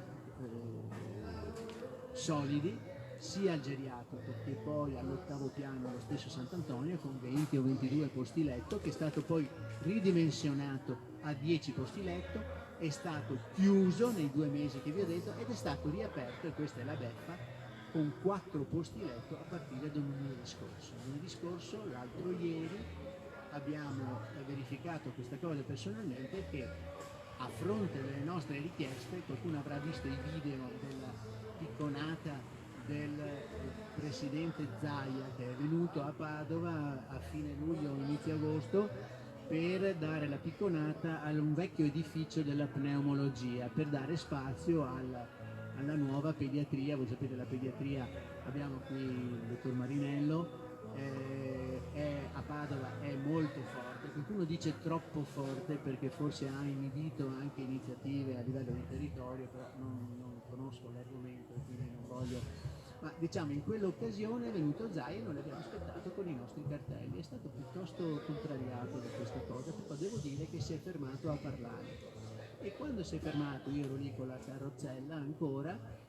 solidi, sia al geriatrico che poi all'8° piano allo stesso Sant'Antonio, con 20 o 22 posti letto, che è stato poi ridimensionato a 10 posti letto, è stato chiuso nei 2 mesi che vi ho detto, ed è stato riaperto, e questa è la beffa, con 4 posti letto a partire da lunedì scorso. Lunedì scorso, l'altro ieri, abbiamo verificato questa cosa personalmente, che a fronte delle nostre richieste, qualcuno avrà visto i video della picconata del presidente Zaia, che è venuto a Padova a fine luglio o inizio agosto per dare la picconata a un vecchio edificio della pneumologia, per dare spazio alla nuova pediatria. Voi sapete, la pediatria, abbiamo qui il dottor Marinello, a Padova è molto forte, qualcuno dice troppo forte perché forse ha inibito anche iniziative a livello di territorio, però non conosco l'argomento e quindi non voglio, ma diciamo in quell'occasione è venuto Zai e non l'abbiamo aspettato con i nostri cartelli, è stato piuttosto contrariato da questa cosa, però devo dire che si è fermato a parlare, e quando si è fermato, io ero lì con la carrozzella ancora,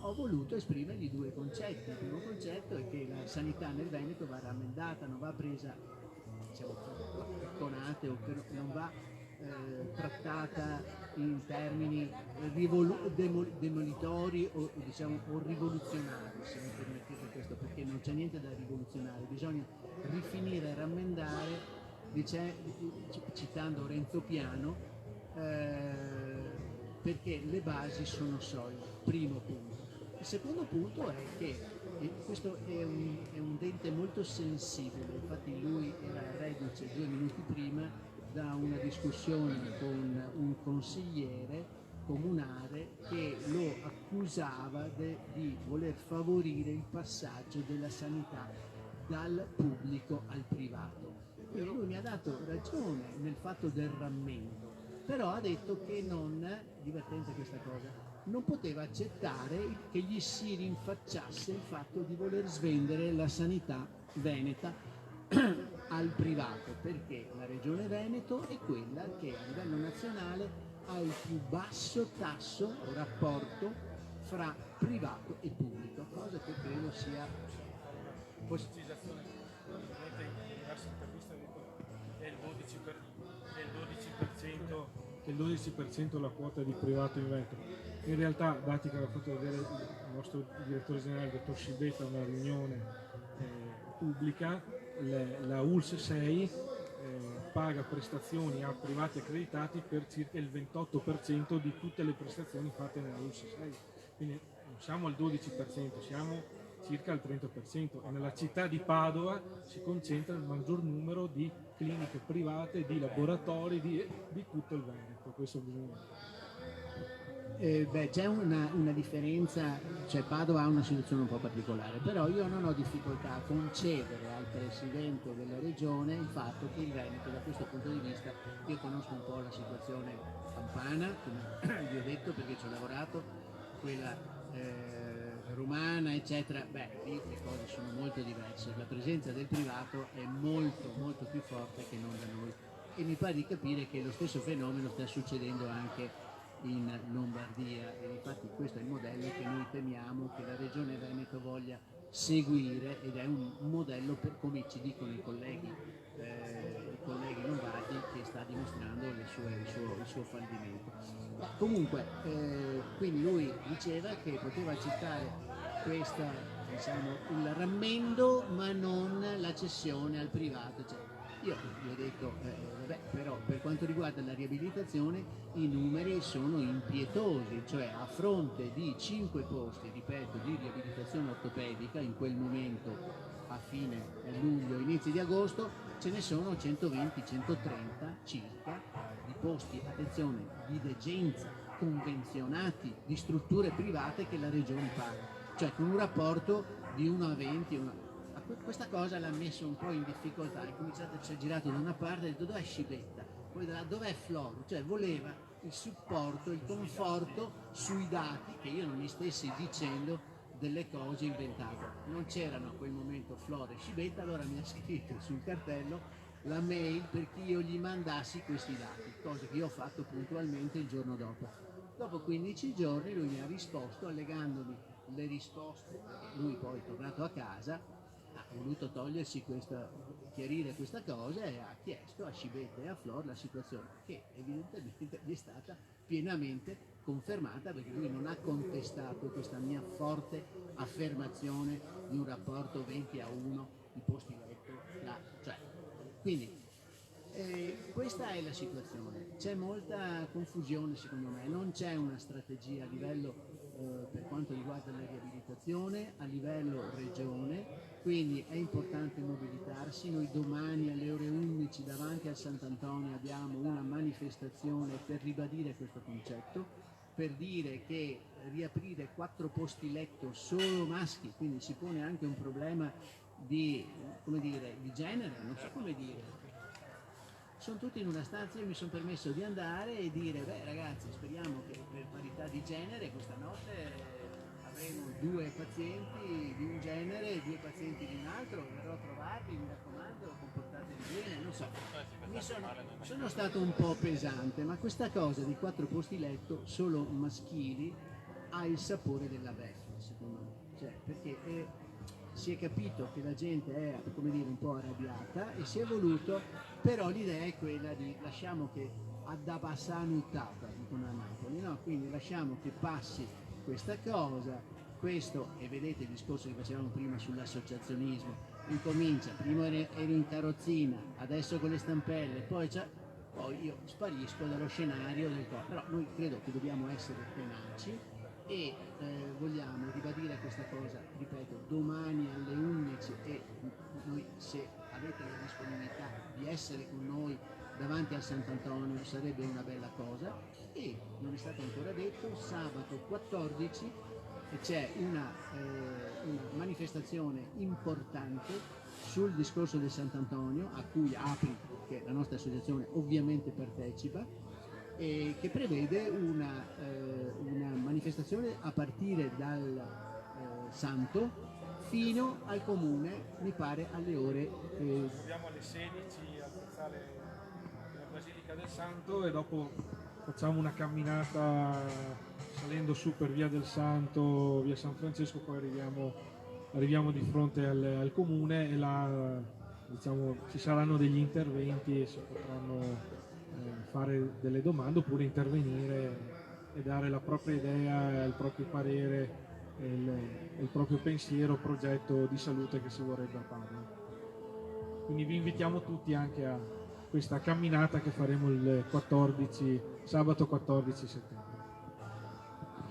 ho voluto esprimergli 2 concetti. Il primo concetto è che la sanità nel Veneto va rammendata, non va presa, diciamo, picconate, o non va trattata in termini demolitori o diciamo o rivoluzionari, se mi permettete questo, perché non c'è niente da rivoluzionare, bisogna rifinire e rammendare, citando Renzo Piano, perché le basi sono solide, primo punto. Il secondo punto è che questo è un dente molto sensibile, infatti lui era reduce 2 minuti prima da una discussione con un consigliere comunale che lo accusava di voler favorire il passaggio della sanità dal pubblico al privato. Quindi lui mi ha dato ragione nel fatto del rammendo, però ha detto che non, divertente questa cosa, non poteva accettare che gli si rinfacciasse il fatto di voler svendere la sanità veneta al privato, perché la regione Veneto è quella che a livello nazionale ha il più basso tasso o rapporto fra privato e pubblico, cosa che credo sia Precisazione, in diverse interviste è il 12% la quota di privato in Veneto. In realtà, dati che aveva fatto vedere il nostro direttore generale, il dottor Scibetta, una riunione pubblica, la ULSS 6 paga prestazioni a privati accreditati per circa il 28% di tutte le prestazioni fatte nella ULSS 6. Quindi non siamo al 12%, siamo circa al 30%, e nella città di Padova si concentra il maggior numero di cliniche private, di laboratori di tutto il Veneto. Questo bisogna. C'è una differenza, cioè Padova ha una situazione un po' particolare, però io non ho difficoltà a concedere al Presidente della Regione il fatto che il Veneto da questo punto di vista, io conosco un po' la situazione campana, come vi ho detto perché ci ho lavorato, quella romana eccetera, lì le cose sono molto diverse, la presenza del privato è molto molto più forte che non da noi, e mi pare di capire che lo stesso fenomeno sta succedendo anche in Lombardia, e infatti questo è il modello che noi temiamo che la Regione Veneto voglia seguire, ed è un modello, per, come ci dicono i colleghi lombardi, che sta dimostrando il suo fallimento. Comunque, quindi lui diceva che poteva accettare questa, diciamo, il rammendo ma non la cessione al privato, cioè, io gli ho detto, però per quanto riguarda la riabilitazione i numeri sono impietosi, cioè a fronte di 5 posti, ripeto, di riabilitazione ortopedica in quel momento a fine luglio, inizi di agosto, ce ne sono 120-130 circa di posti, attenzione, di degenza convenzionati di strutture private che la regione paga, cioè con un rapporto di 1 a 20, questa cosa l'ha messo un po' in difficoltà, si è girato da una parte e ha detto dov'è Scibetta, poi dov'è Floro, cioè voleva il supporto, il conforto sui dati, che io non gli stessi dicendo delle cose inventate. Non c'erano a quel momento Floro e Scibetta, allora mi ha scritto sul cartello la mail perché io gli mandassi questi dati, cosa che io ho fatto puntualmente il giorno dopo. Dopo 15 giorni lui mi ha risposto allegandomi le risposte, lui poi è tornato a casa, ha voluto togliersi chiarire questa cosa e ha chiesto a Scibetta e a Flor la situazione, che evidentemente gli è stata pienamente confermata, perché lui non ha contestato questa mia forte affermazione di un rapporto 20-1 di posti letto là, cioè, quindi questa è la situazione, c'è molta confusione secondo me, non c'è una strategia a livello per quanto riguarda la riabilitazione a livello regione, quindi è importante mobilitarsi. Noi domani alle ore 11 davanti al Sant'Antonio abbiamo una manifestazione per ribadire questo concetto, per dire che riaprire 4 posti letto solo maschi, quindi si pone anche un problema di, come dire, di genere, non so come dire. Sono tutti in una stanza, io mi sono permesso di andare e dire, ragazzi, speriamo che per parità di genere questa notte avremo 2 pazienti di un genere e 2 pazienti di un altro, verrò a trovarvi, mi raccomando, comportatevi bene, non so. Sono stato un po' pesante, ma questa cosa di 4 posti letto solo maschili ha il sapore della beffa, secondo me, cioè, perché si è capito che la gente è, come dire, un po' arrabbiata e si è voluto, però l'idea è quella di lasciamo che ad abbassare dicono a Napoli, no? Quindi lasciamo che passi questa cosa, questo, e vedete il discorso che facevamo prima sull'associazionismo, incomincia, prima eri in carrozzina, adesso con le stampelle, poi io sparisco dallo scenario del corpo. Però noi credo che dobbiamo essere tenaci e vogliamo ribadire questa cosa, ripeto, domani alle 11, e noi, se avete la disponibilità di essere con noi davanti al Sant'Antonio, sarebbe una bella cosa. E non è stato ancora detto, sabato 14 c'è una manifestazione importante sul discorso del Sant'Antonio, a cui APRI, che la nostra associazione, ovviamente partecipa, e che prevede una manifestazione a partire dal Santo fino al comune, mi pare alle ore Andiamo alle 16 al piazzale della Basilica del Santo e dopo facciamo una camminata salendo su per via del Santo, via San Francesco, poi arriviamo di fronte al comune, e là, diciamo, ci saranno degli interventi e si potranno fare delle domande oppure intervenire e dare la propria idea, il proprio parere, il proprio pensiero, progetto di salute che si vorrebbe a Padova. Quindi vi invitiamo tutti anche a questa camminata che faremo il sabato 14 settembre.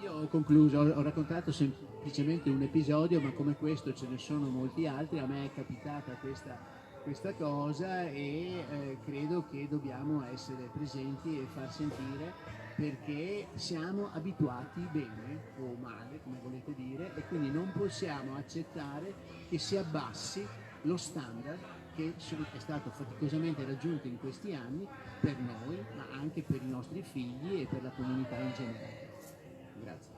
Io ho concluso, ho raccontato semplicemente un episodio, ma come questo ce ne sono molti altri. A me è capitata questa cosa e credo che dobbiamo essere presenti e far sentire, perché siamo abituati, bene o male, come volete dire, e quindi non possiamo accettare che si abbassi lo standard che è stato faticosamente raggiunto in questi anni per noi, ma anche per i nostri figli e per la comunità in generale. Grazie.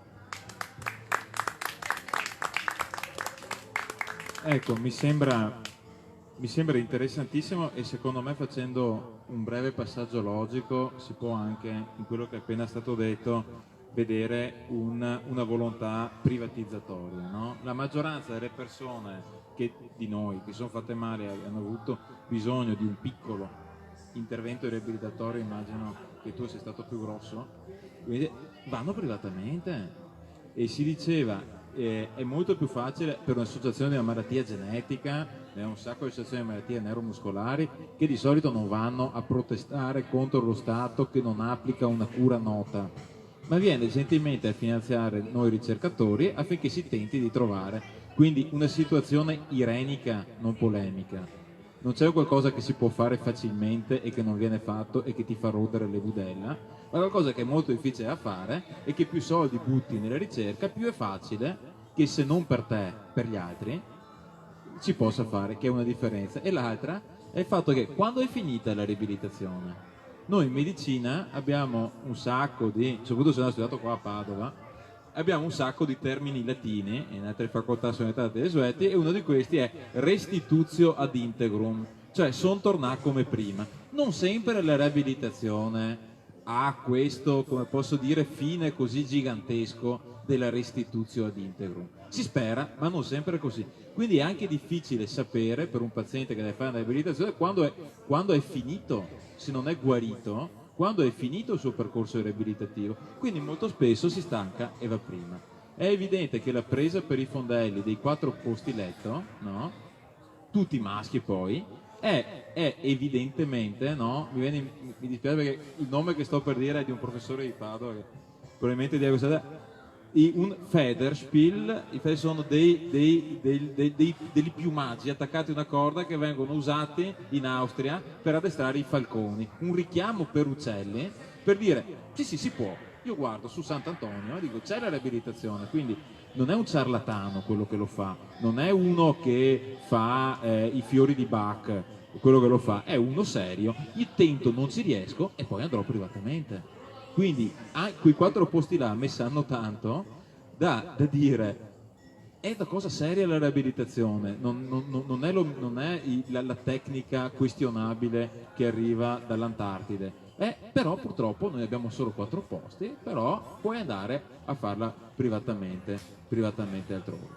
Ecco, mi sembra interessantissimo, e secondo me, facendo un breve passaggio logico, si può anche, in quello che è appena stato detto, vedere una volontà privatizzatoria, no? La maggioranza delle persone di noi che sono fatte male hanno avuto bisogno di un piccolo intervento riabilitatorio, immagino che tu sia stato più grosso, quindi vanno privatamente, e si diceva è molto più facile per un'associazione di una malattia genetica, ne ha un sacco di associazioni di malattie neuromuscolari che di solito non vanno a protestare contro lo Stato che non applica una cura nota, ma viene gentilmente a finanziare noi ricercatori affinché si tenti di trovare quindi una situazione irenica, non polemica. Non c'è qualcosa che si può fare facilmente e che non viene fatto e che ti fa rodere le budella, ma qualcosa che è molto difficile da fare e che più soldi butti nella ricerca, più è facile che, se non per te, per gli altri, ci possa fare, che è una differenza. E l'altra è il fatto che quando è finita la riabilitazione, noi in medicina abbiamo un sacco di, soprattutto se hanno studiato qua a Padova, abbiamo un sacco di termini latini, e in altre facoltà sono diventati desueti, e uno di questi è restitutio ad integrum, cioè sono tornati come prima. Non sempre la riabilitazione ha questo, come posso dire, fine così gigantesco della restitutio ad integrum. Si spera, ma non sempre è così. Quindi è anche difficile sapere, per un paziente che deve fare una riabilitazione, quando è finito, se non è guarito, quando è finito il suo percorso riabilitativo. Quindi molto spesso si stanca e va prima. È evidente che la presa per i fondelli dei 4 posti letto, no? Tutti maschi poi, è evidentemente, no? Mi dispiace perché il nome che sto per dire è di un professore di Padova che probabilmente di questa un Federspiel. I Feder sono dei piumaggi attaccati a una corda che vengono usati in Austria per addestrare i falconi, un richiamo per uccelli, per dire sì si può. Io guardo su Sant'Antonio e dico c'è la riabilitazione, quindi non è un ciarlatano quello che lo fa, non è uno che fa i fiori di Bach, quello che lo fa è uno serio. Io tento, non ci riesco e poi andrò privatamente. Quindi quei 4 posti là mi sanno tanto da dire è una cosa seria la riabilitazione, non è la tecnica questionabile che arriva dall'Antartide. Però purtroppo noi abbiamo solo 4 posti, però puoi andare a farla privatamente altrove.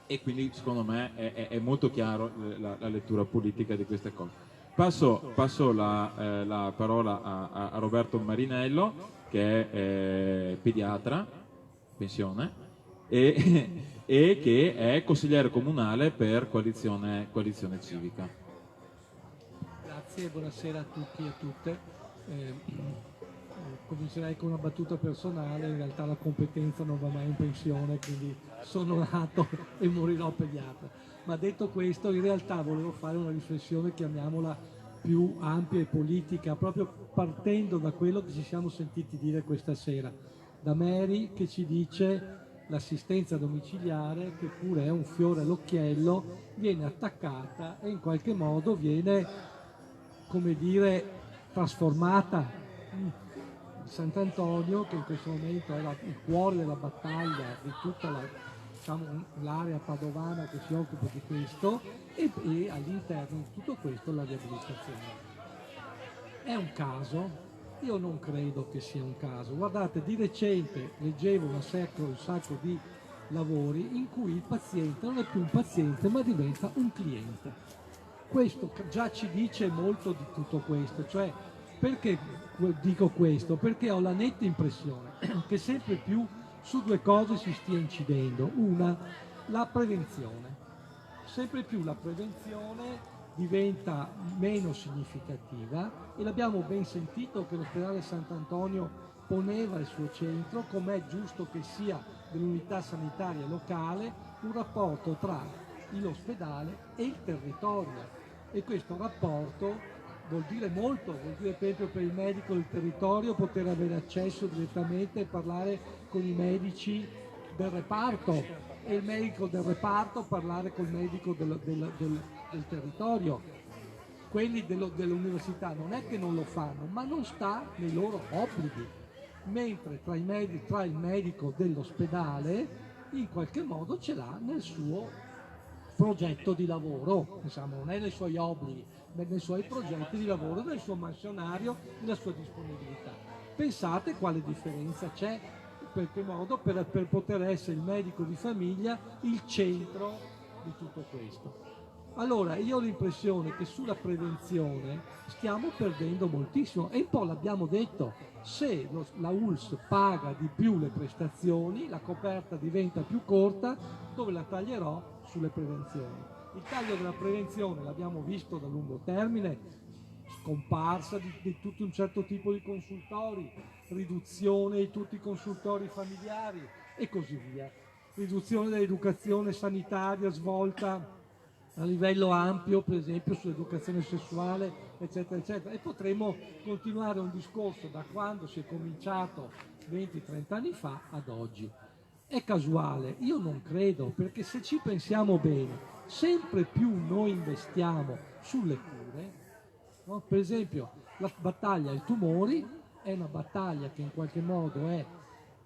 E quindi secondo me è molto chiaro la lettura politica di queste cose. Passo la parola a Roberto Marinello, che è pediatra, pensione, e che è consigliere comunale per Coalizione Civica. Grazie, buonasera a tutti e a tutte. Comincerei con una battuta personale: in realtà la competenza non va mai in pensione, quindi sono nato e morirò pediatra. Ma detto questo, in realtà volevo fare una riflessione, chiamiamola più ampia e politica, proprio partendo da quello che ci siamo sentiti dire questa sera, da Mary, che ci dice l'assistenza domiciliare, che pure è un fiore all'occhiello, viene attaccata e in qualche modo viene, come dire, trasformata. Sant'Antonio, che in questo momento è il cuore della battaglia di tutta l'area padovana che si occupa di questo, e all'interno di tutto questo la riabilitazione. È un caso? Io non credo che sia un caso. Guardate, di recente leggevo un sacco di lavori in cui il paziente non è più un paziente ma diventa un cliente. Questo già ci dice molto di tutto questo, cioè, perché dico questo? Perché ho la netta impressione che sempre più su due cose si stia incidendo. Una, la prevenzione. Sempre più la prevenzione diventa meno significativa, e l'abbiamo ben sentito che l'ospedale Sant'Antonio poneva al suo centro, com'è giusto che sia dell'unità sanitaria locale, un rapporto tra l'ospedale e il territorio. E questo rapporto vuol dire molto, vuol dire per esempio per il medico del territorio poter avere accesso direttamente e parlare con i medici del reparto, e il medico del reparto parlare col medico del territorio. Quelli dell'università non è che non lo fanno, ma non sta nei loro obblighi, mentre tra il medico dell'ospedale in qualche modo ce l'ha nel suo progetto di lavoro, diciamo, non è nei suoi obblighi, ma nei suoi progetti di lavoro, nel suo mansionario, nella sua disponibilità. Pensate quale differenza c'è, in qualche modo, per poter essere il medico di famiglia il centro di tutto questo. Allora, io ho l'impressione che sulla prevenzione stiamo perdendo moltissimo, e un po' l'abbiamo detto: se la ULSS paga di più le prestazioni, la coperta diventa più corta, dove la taglierò? Sulle prevenzioni. Il taglio della prevenzione l'abbiamo visto da lungo termine: scomparsa di tutto un certo tipo di consultori, riduzione di tutti i consultori familiari e così via, riduzione dell'educazione sanitaria svolta a livello ampio, per esempio sull'educazione sessuale, eccetera, eccetera. E potremo continuare un discorso da quando si è cominciato 20-30 anni fa ad oggi. È casuale? Io non credo, perché se ci pensiamo bene, sempre più noi investiamo sulle cure, no? Per esempio, la battaglia ai tumori è una battaglia che in qualche modo è,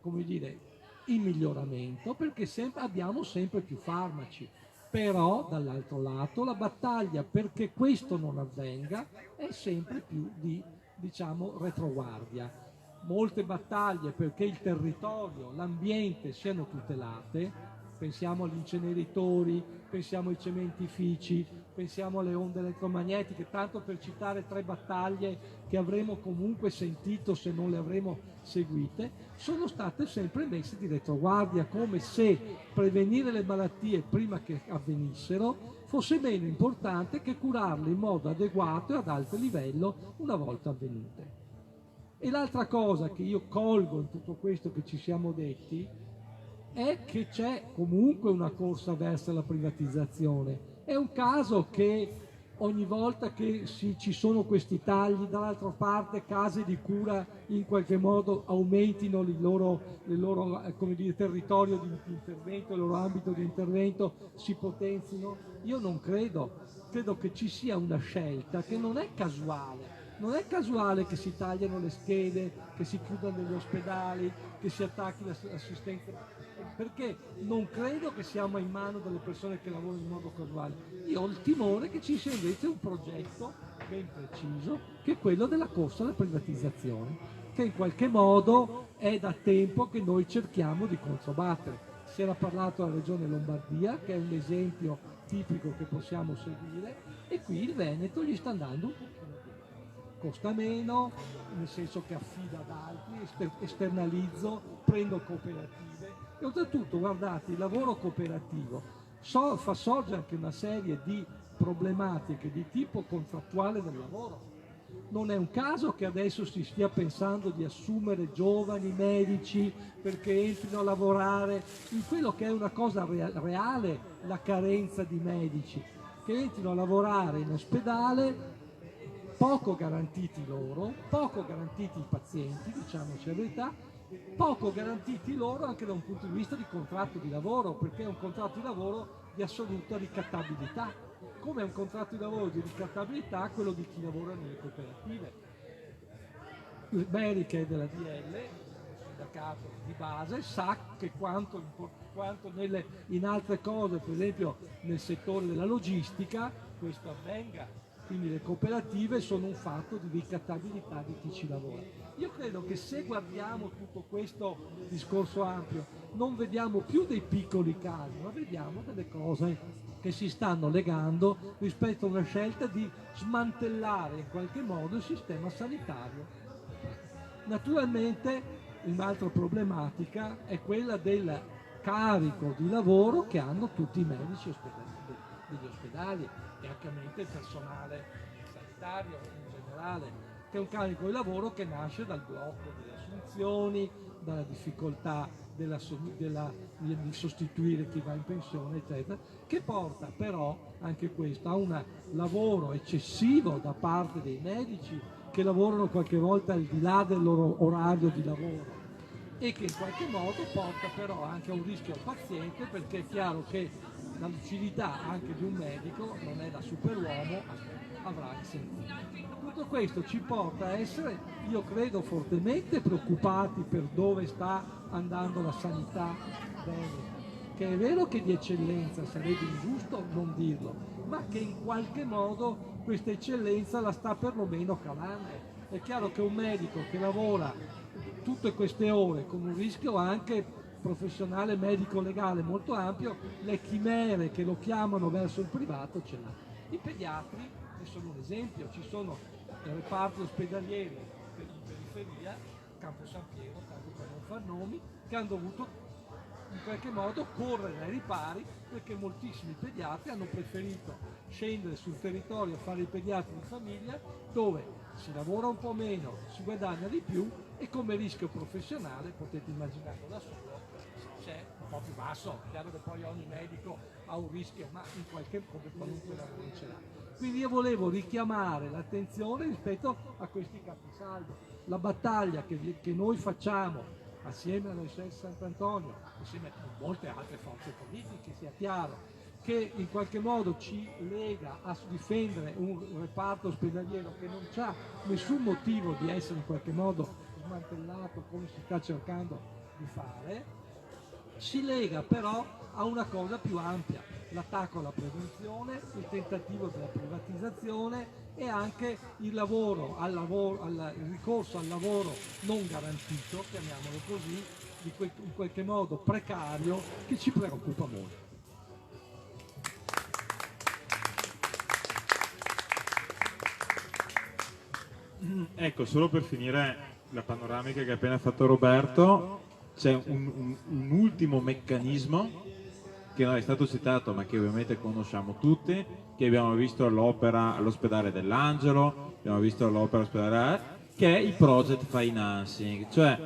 come dire, in miglioramento, perché abbiamo sempre più farmaci. Però dall'altro lato la battaglia perché questo non avvenga è sempre più di, diciamo, retroguardia. Molte battaglie perché il territorio, l'ambiente siano tutelate, pensiamo agli inceneritori, pensiamo ai cementifici, pensiamo alle onde elettromagnetiche, tanto per citare 3 battaglie che avremo comunque sentito se non le avremo seguite, sono state sempre messe di retroguardia, come se prevenire le malattie prima che avvenissero fosse meno importante che curarle in modo adeguato e ad alto livello una volta avvenute. E l'altra cosa che io colgo in tutto questo che ci siamo detti è che c'è comunque una corsa verso la privatizzazione. È un caso che ogni volta che ci sono questi tagli, dall'altra parte case di cura in qualche modo aumentino il loro come dire, territorio di intervento, il loro ambito di intervento, si potenzino. Io non credo che ci sia una scelta che non è casuale. Non è casuale che si tagliano le schede, che si chiudano degli ospedali, che si attacchi l'assistente, perché non credo che siamo in mano delle persone che lavorano in modo casuale. Io ho il timore che ci sia invece un progetto ben preciso, che è quello della corsa alla privatizzazione, che in qualche modo è da tempo che noi cerchiamo di controbattere. si era parlato della regione Lombardia, che è un esempio tipico che possiamo seguire, e qui il Veneto gli sta andando un pochino più. Costa meno, nel senso che affida ad altri, esternalizzo, prendo cooperative, e oltretutto guardate, il lavoro cooperativo fa sorgere anche una serie di problematiche di tipo contrattuale del lavoro. Non è un caso che adesso si stia pensando di assumere giovani medici perché entrino a lavorare in quello che è una cosa reale, la carenza di medici, che entrino a lavorare in ospedale poco garantiti loro, poco garantiti i pazienti, diciamoci la verità, poco garantiti loro anche da un punto di vista di contratto di lavoro, perché è un contratto di lavoro di assoluta ricattabilità, come è un contratto di lavoro di ricattabilità quello di chi lavora nelle cooperative. Mary, che è della DL, sindacato di base, sa che quanto in altre cose, per esempio nel settore della logistica, questo avvenga. Quindi le cooperative sono un fatto di ricattabilità di chi ci lavora. Io credo che se guardiamo tutto questo discorso ampio non vediamo più dei piccoli casi, ma vediamo delle cose che si stanno legando rispetto a una scelta di smantellare in qualche modo il sistema sanitario. Naturalmente un'altra problematica è quella del carico di lavoro che hanno tutti i medici degli ospedali e anche il personale sanitario in generale, che è un carico di lavoro che nasce dal blocco delle assunzioni, dalla difficoltà di sostituire chi va in pensione, eccetera, che porta però anche questo a un lavoro eccessivo da parte dei medici che lavorano qualche volta al di là del loro orario di lavoro, e che in qualche modo porta però anche a un rischio al paziente, perché è chiaro che la lucidità anche di un medico non è da superuomo, avrà il sentito. Tutto questo ci porta a essere, io credo, fortemente preoccupati per dove sta andando la sanità veneta, che è vero che di eccellenza sarebbe ingiusto non dirlo, ma che in qualche modo questa eccellenza la sta perlomeno calando. È chiaro che un medico che lavora tutte queste ore con un rischio anche professionale medico-legale molto ampio, le chimere che lo chiamano verso il privato ce l'ha. I pediatri ne sono un esempio, ci sono reparti ospedalieri in periferia, Campo San Piero, tanto per non far nomi, che hanno dovuto in qualche modo correre ai ripari perché moltissimi pediatri hanno preferito scendere sul territorio a fare i pediatri di famiglia, dove si lavora un po' meno, si guadagna di più, e come rischio professionale potete immaginarlo da solo, c'è un po' più basso. Chiaro che poi ogni medico ha un rischio, ma in qualche modo qualunque lavoro ce l'ha. Quindi io volevo richiamare l'attenzione rispetto a questi capisaldi. La battaglia che noi facciamo assieme all'OSS Sant'Antonio, assieme a molte altre forze politiche, sia chiaro, che in qualche modo ci lega a difendere un reparto ospedaliero che non ha nessun motivo di essere in qualche modo smantellato come si sta cercando di fare, si lega però a una cosa più ampia: l'attacco alla prevenzione, il tentativo della privatizzazione e anche il ricorso al lavoro non garantito, chiamiamolo così, in qualche modo precario, che ci preoccupa molto. Ecco, solo per finire la panoramica che ha appena fatto Roberto, c'è un ultimo meccanismo che non è stato citato ma che ovviamente conosciamo tutti, che abbiamo visto all'opera all'ospedale dell'Angelo, abbiamo visto all'opera all'ospedale, che è il project financing, cioè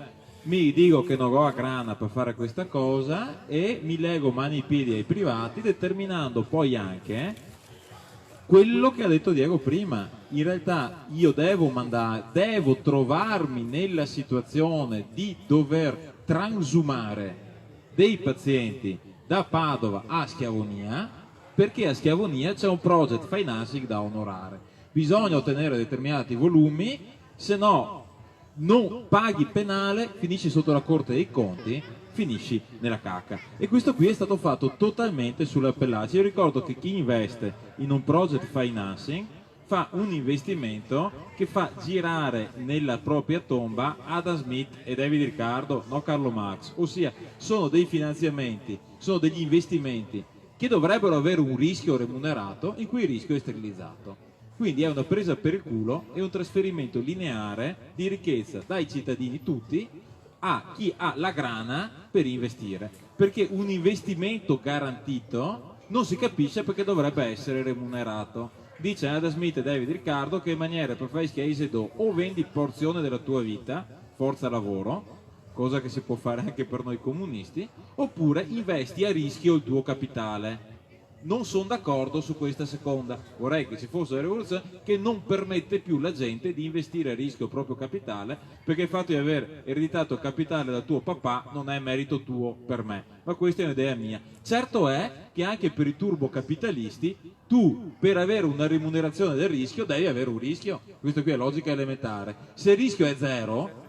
mi dico che non ho a grana per fare questa cosa e mi lego mani e piedi ai privati, determinando poi anche quello che ha detto Diego prima. In realtà io devo trovarmi nella situazione di dover transumare dei pazienti da Padova a Schiavonia, perché a Schiavonia c'è un project financing da onorare. Bisogna ottenere determinati volumi, se no non paghi penale, finisci sotto la Corte dei Conti, finisci nella cacca. E questo qui è stato fatto totalmente sull'appellaggio. Io ricordo che chi investe in un project financing fa un investimento che fa girare nella propria tomba Adam Smith e David Ricardo, no Carlo Marx. Ossia, sono dei finanziamenti, sono degli investimenti che dovrebbero avere un rischio remunerato, in cui il rischio è sterilizzato. Quindi è una presa per il culo e un trasferimento lineare di ricchezza dai cittadini tutti a chi ha la grana per investire. Perché un investimento garantito non si capisce perché dovrebbe essere remunerato. Dice Adam Smith e David Ricardo che in maniera preferisca do o vendi porzione della tua vita, forza lavoro, cosa che si può fare anche per noi comunisti, oppure investi a rischio il tuo capitale. Non sono d'accordo su questa seconda, vorrei che ci fosse una rivoluzione che non permette più alla gente di investire a rischio il proprio capitale, perché il fatto di aver ereditato il capitale da tuo papà non è merito tuo per me, ma questa è un'idea mia. Certo è che anche per i turbocapitalisti tu per avere una remunerazione del rischio devi avere un rischio, questo qui è logica elementare. Se il rischio è zero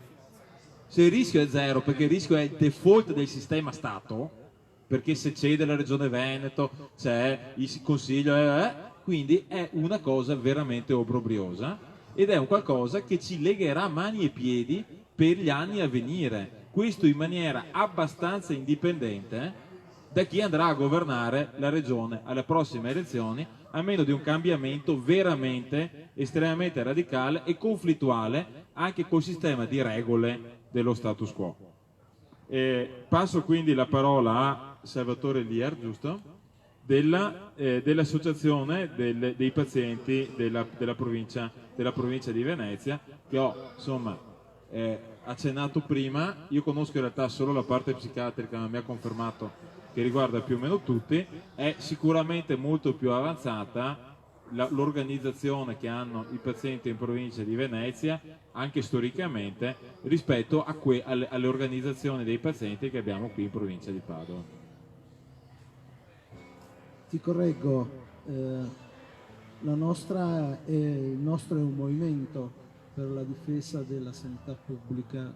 perché il rischio è il default del sistema Stato, perché se cede la Regione Veneto c'è il Consiglio, quindi è una cosa veramente obbrobriosa ed è un qualcosa che ci legherà mani e piedi per gli anni a venire, questo in maniera abbastanza indipendente da chi andrà a governare la Regione alle prossime elezioni, a meno di un cambiamento veramente estremamente radicale e conflittuale anche col sistema di regole dello status quo. Passo quindi la parola a Salvatore Lier, giusto? Dell'associazione dei pazienti della provincia di Venezia, che ho insomma accennato prima. Io conosco in realtà solo la parte psichiatrica, ma mi ha confermato che riguarda più o meno tutti. È sicuramente molto più avanzata l'organizzazione che hanno i pazienti in provincia di Venezia, anche storicamente, rispetto alle organizzazioni dei pazienti che abbiamo qui in provincia di Padova. Ti correggo, il nostro è un movimento per la difesa della sanità pubblica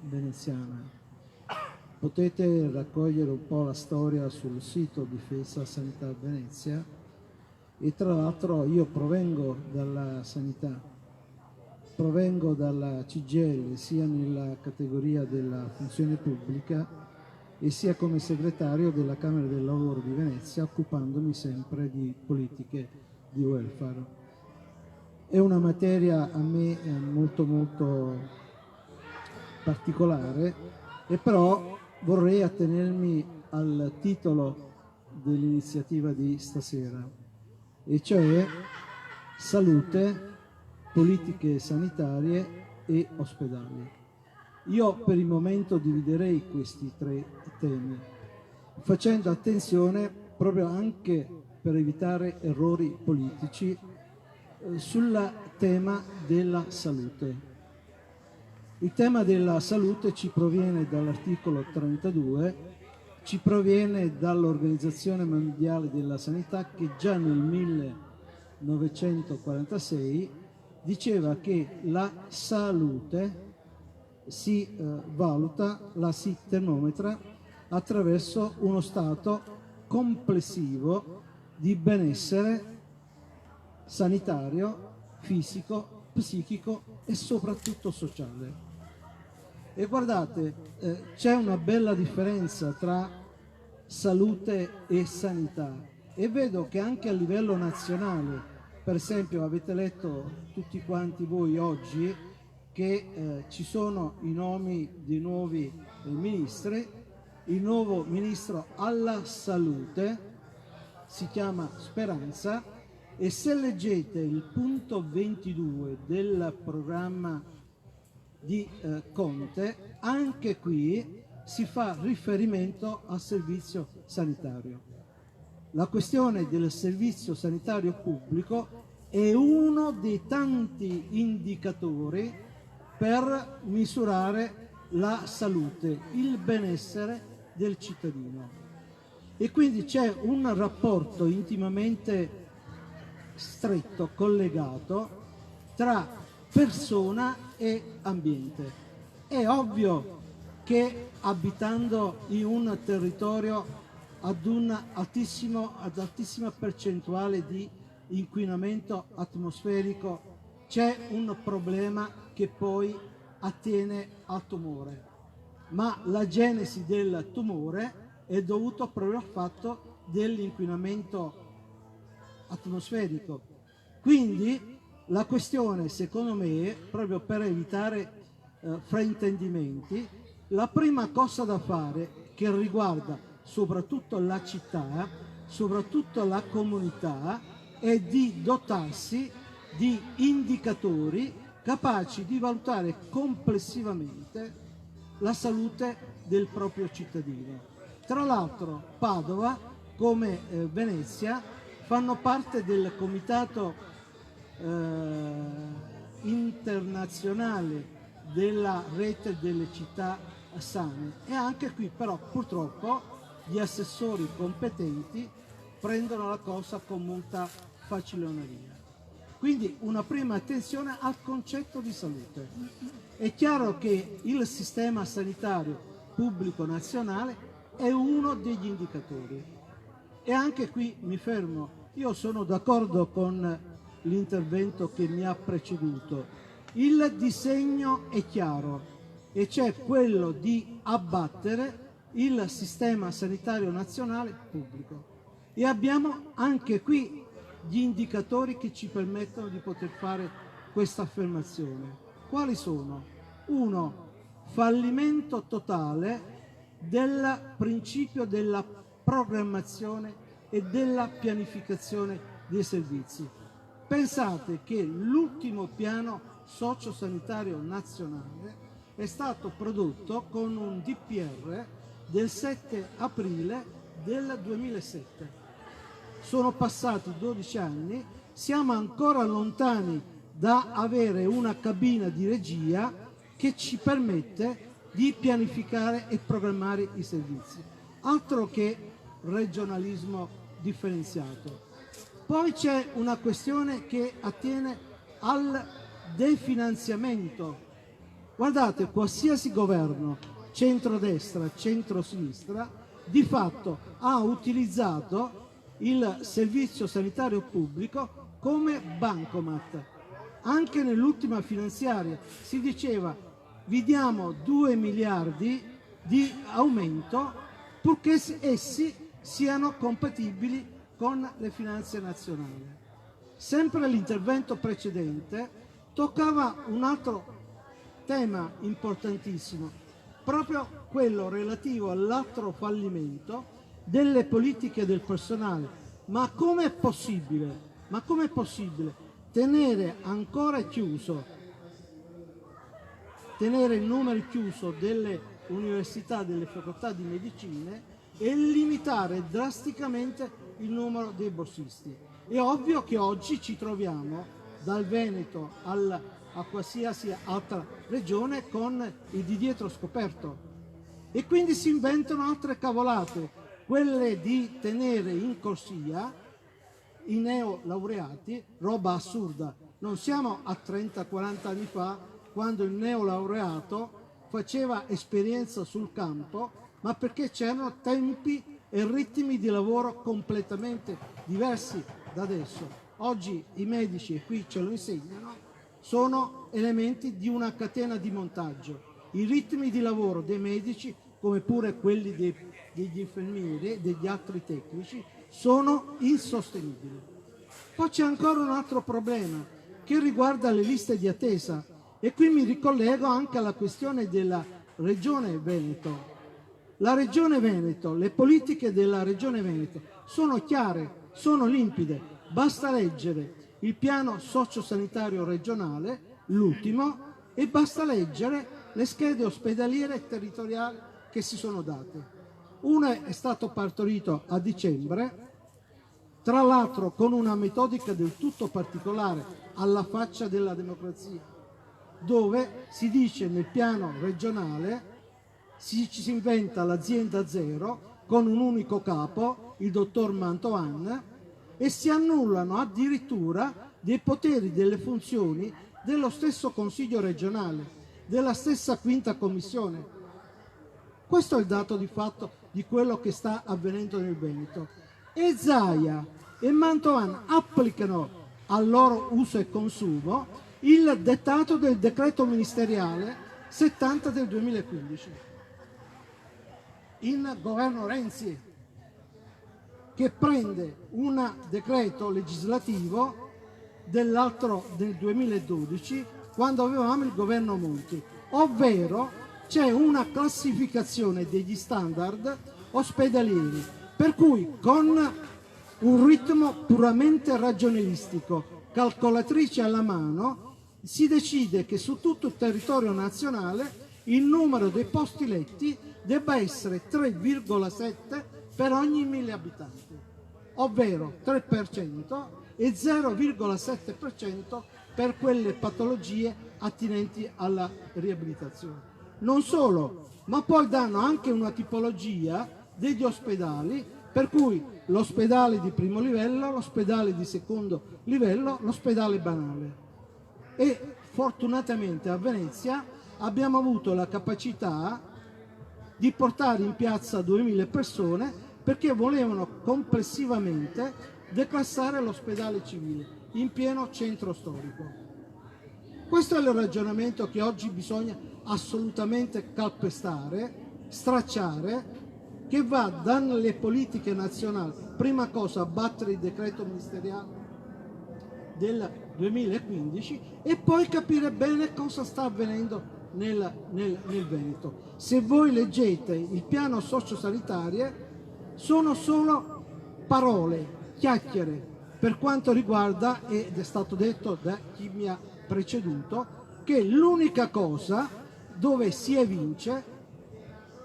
veneziana. Potete raccogliere un po' la storia sul sito Difesa Sanità Venezia, e tra l'altro io provengo dalla sanità, provengo dalla CGIL sia nella categoria della funzione pubblica e sia come segretario della Camera del Lavoro di Venezia, occupandomi sempre di politiche di welfare. È una materia a me molto molto particolare, e però vorrei attenermi al titolo dell'iniziativa di stasera, e cioè salute, politiche sanitarie e ospedali. Io per il momento dividerei questi tre temi, facendo attenzione proprio anche per evitare errori politici sul tema della salute. Il tema della salute ci proviene dall'articolo 32, ci proviene dall'Organizzazione Mondiale della Sanità, che già nel 1946 diceva che la salute si valuta, la si termometra attraverso uno stato complessivo di benessere sanitario, fisico, psichico e soprattutto sociale. E guardate, c'è una bella differenza tra salute e sanità, e vedo che anche a livello nazionale, per esempio avete letto tutti quanti voi oggi che ci sono i nomi dei nuovi ministri. Il nuovo ministro alla salute si chiama Speranza, e se leggete il punto 22 del programma di Conte, anche qui si fa riferimento al servizio sanitario. La questione del servizio sanitario pubblico è uno dei tanti indicatori per misurare la salute, il benessere del cittadino, e quindi c'è un rapporto intimamente stretto, collegato tra persona e ambiente. È ovvio che abitando in un territorio ad altissima percentuale di inquinamento atmosferico, c'è un problema che poi attiene al tumore, ma la genesi del tumore è dovuta proprio al fatto dell'inquinamento atmosferico. Quindi la questione, secondo me, proprio per evitare fraintendimenti, la prima cosa da fare, che riguarda soprattutto la città, soprattutto la comunità, è di dotarsi di indicatori capaci di valutare complessivamente la salute del proprio cittadino. Tra l'altro Padova, come Venezia, fanno parte del comitato internazionale della rete delle città sane, e anche qui però purtroppo gli assessori competenti prendono la cosa con molta faciloneria. Quindi una prima attenzione al concetto di salute. È chiaro che il sistema sanitario pubblico nazionale è uno degli indicatori, e anche qui mi fermo. Io sono d'accordo con l'intervento che mi ha preceduto. Il disegno è chiaro, e c'è quello di abbattere il sistema sanitario nazionale pubblico, e abbiamo anche qui gli indicatori che ci permettono di poter fare questa affermazione. Quali sono? 1. Fallimento totale del principio della programmazione e della pianificazione dei servizi. Pensate che l'ultimo piano sociosanitario nazionale è stato prodotto con un DPR del 7 aprile del 2007. Sono passati 12 anni, siamo ancora lontani da avere una cabina di regia che ci permette di pianificare e programmare i servizi. Altro che regionalismo differenziato. Poi c'è una questione che attiene al definanziamento. Guardate, qualsiasi governo, centrodestra, centrosinistra, di fatto ha utilizzato il servizio sanitario pubblico come bancomat. Anche nell'ultima finanziaria si diceva: vi diamo 2 miliardi di aumento purché essi siano compatibili con le finanze nazionali. Sempre l'intervento precedente toccava un altro tema importantissimo, proprio quello relativo all'altro fallimento delle politiche del personale. Ma com'è possibile? Tenere ancora chiuso, tenere il numero chiuso delle università, delle facoltà di medicina, e limitare drasticamente il numero dei borsisti? È ovvio che oggi ci troviamo, dal Veneto a qualsiasi altra regione, con il di dietro scoperto, e quindi si inventano altre cavolate, quelle di tenere in corsia i neolaureati, roba assurda. Non siamo a 30-40 anni fa, quando il neolaureato faceva esperienza sul campo, ma perché c'erano tempi e ritmi di lavoro completamente diversi da adesso. Oggi i medici, e qui ce lo insegnano, sono elementi di una catena di montaggio. I ritmi di lavoro dei medici, come pure quelli degli infermieri e degli altri tecnici, sono insostenibili. Poi c'è ancora un altro problema che riguarda le liste di attesa, e qui mi ricollego anche alla questione della Regione Veneto. La Regione Veneto, le politiche della Regione Veneto sono chiare, sono limpide, basta leggere il piano sociosanitario regionale, l'ultimo, e basta leggere le schede ospedaliere e territoriali che si sono date. Uno è stato partorito a dicembre, tra l'altro con una metodica del tutto particolare, alla faccia della democrazia, dove si dice nel piano regionale ci si inventa l'azienda zero con un unico capo, il dottor Mantoan, e si annullano addirittura dei poteri, delle funzioni dello stesso Consiglio regionale, della stessa quinta commissione. Questo è il dato di fatto di quello che sta avvenendo nel Veneto. E Zaia, e Mantovan applicano al loro uso e consumo il dettato del decreto ministeriale 70 del 2015. Il governo Renzi, che prende un decreto legislativo del 2012, quando avevamo il governo Monti, ovvero c'è una classificazione degli standard ospedalieri, per cui con un ritmo puramente ragionieristico, calcolatrice alla mano, si decide che su tutto il territorio nazionale il numero dei posti letti debba essere 3,7 per ogni 1000 abitanti, ovvero 3% e 0,7% per quelle patologie attinenti alla riabilitazione. Non solo, ma poi danno anche una tipologia degli ospedali, per cui l'ospedale di primo livello, l'ospedale di secondo livello, l'ospedale banale. E fortunatamente a Venezia abbiamo avuto la capacità di portare in piazza 2000 persone perché volevano complessivamente declassare l'ospedale civile in pieno centro storico. Questo è il ragionamento che oggi bisogna assolutamente calpestare, stracciare, che va dalle politiche nazionali, prima cosa battere il decreto ministeriale del 2015 e poi capire bene cosa sta avvenendo nel Veneto. Se voi leggete il piano sociosanitario sono solo parole, chiacchiere, per quanto riguarda, ed è stato detto da chi mi ha preceduto, che l'unica cosa dove si evince,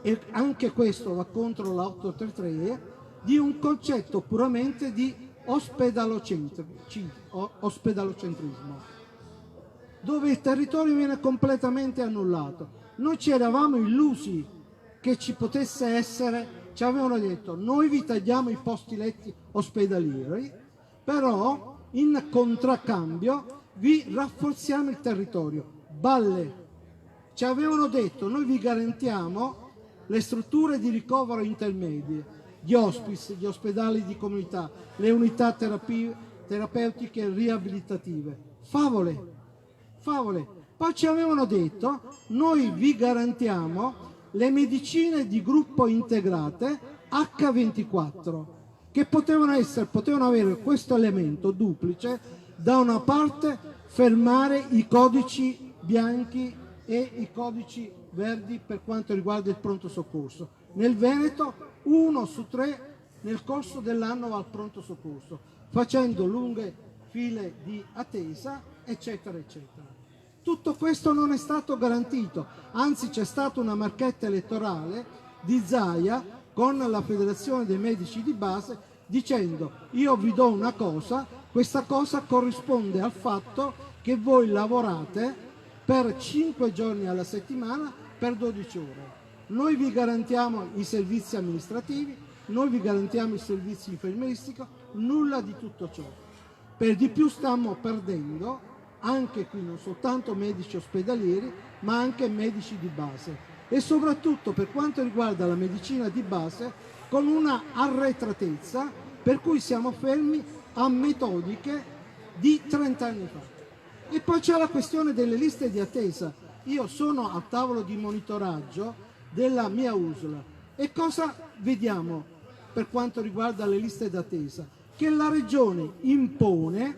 e anche questo va contro l'833, di un concetto puramente di ospedalocentrismo, dove il territorio viene completamente annullato. Noi ci eravamo illusi che ci potesse essere, ci avevano detto noi vi tagliamo i posti letti ospedalieri, però in contraccambio vi rafforziamo il territorio. Balle! Ci avevano detto noi vi garantiamo le strutture di ricovero intermedie, gli hospice, gli ospedali di comunità, le unità terapeutiche e riabilitative. Favole, favole. Poi ci avevano detto noi vi garantiamo le medicine di gruppo integrate H24, che potevano avere questo elemento duplice: da una parte fermare i codici bianchi e i codici verdi per quanto riguarda il pronto soccorso. Nel Veneto 1 su 3 nel corso dell'anno va al pronto soccorso, facendo lunghe file di attesa, eccetera, eccetera. Tutto questo non è stato garantito, anzi c'è stata una marchetta elettorale di Zaia con la Federazione dei Medici di Base dicendo io vi do una cosa, questa cosa corrisponde al fatto che voi lavorate per 5 giorni alla settimana per 12 ore. Noi vi garantiamo i servizi amministrativi, noi vi garantiamo i servizi infermieristici, nulla di tutto ciò. Per di più stiamo perdendo anche qui non soltanto medici ospedalieri, ma anche medici di base. E soprattutto per quanto riguarda la medicina di base, con una arretratezza per cui siamo fermi a metodiche di 30 anni fa. E poi c'è la questione delle liste di attesa. Io sono al tavolo di monitoraggio della mia USL e cosa vediamo per quanto riguarda le liste d'attesa? Che la Regione impone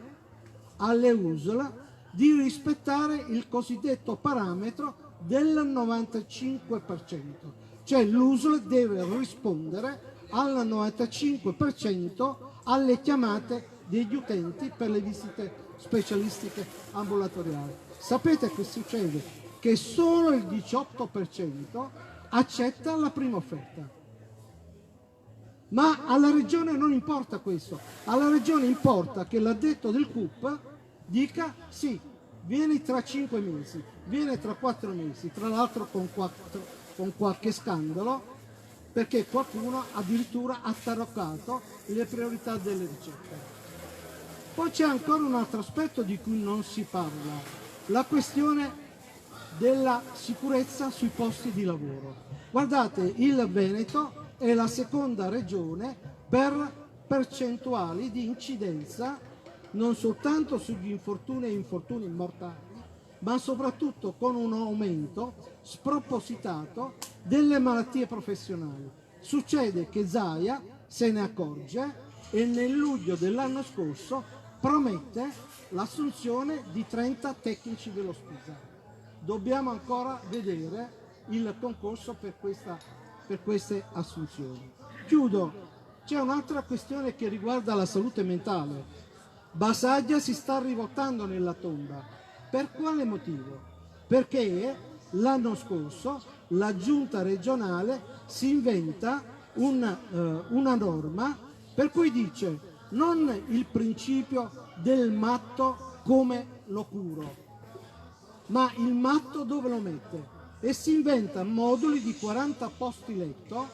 alle USL di rispettare il cosiddetto parametro del 95%, cioè l'USL deve rispondere al 95% alle chiamate degli utenti per le visite specialistiche ambulatoriali. Sapete che succede? Che solo il 18% accetta la prima offerta. Ma alla Regione non importa questo, alla Regione importa che l'addetto del CUP dica sì, vieni tra 5 mesi, vieni tra 4 mesi, tra l'altro con qualche scandalo, perché qualcuno addirittura ha taroccato le priorità delle ricette. Poi c'è ancora un altro aspetto di cui non si parla, la questione della sicurezza sui posti di lavoro. Guardate, il Veneto è la seconda regione per percentuali di incidenza non soltanto sugli infortuni e infortuni mortali, ma soprattutto con un aumento spropositato delle malattie professionali. Succede che Zaia se ne accorge e nel luglio dell'anno scorso promette l'assunzione di 30 tecnici dell'ospedale. Dobbiamo ancora vedere il concorso per queste assunzioni. Chiudo. C'è un'altra questione che riguarda la salute mentale. Basaglia si sta rivoltando nella tomba. Per quale motivo? Perché l'anno scorso la giunta regionale si inventa una norma per cui dice non il principio del matto come lo curo, ma il matto dove lo mette, e si inventa moduli di 40 posti letto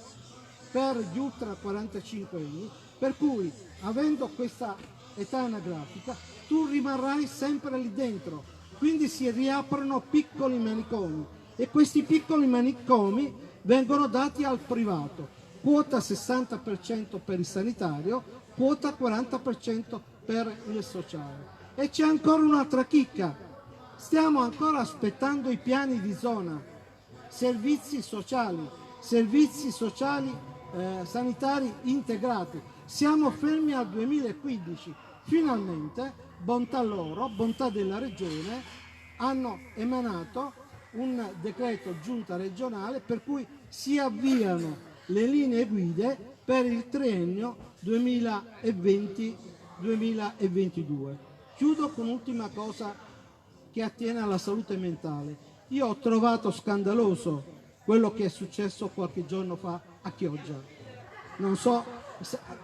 per gli ultra 45 anni, per cui avendo questa età anagrafica tu rimarrai sempre lì dentro, quindi si riaprono piccoli manicomi e questi piccoli manicomi vengono dati al privato, quota 60% per il sanitario, quota 40% per il sociale. E c'è ancora un'altra chicca, stiamo ancora aspettando i piani di zona, servizi sociali sanitari integrati, siamo fermi al 2015, finalmente, bontà loro, bontà della regione, hanno emanato un decreto giunta regionale per cui si avviano le linee guide per il triennio 2020-2022. Chiudo con un'ultima cosa che attiene alla salute mentale. Io ho trovato scandaloso quello che è successo qualche giorno fa a Chioggia. Non so,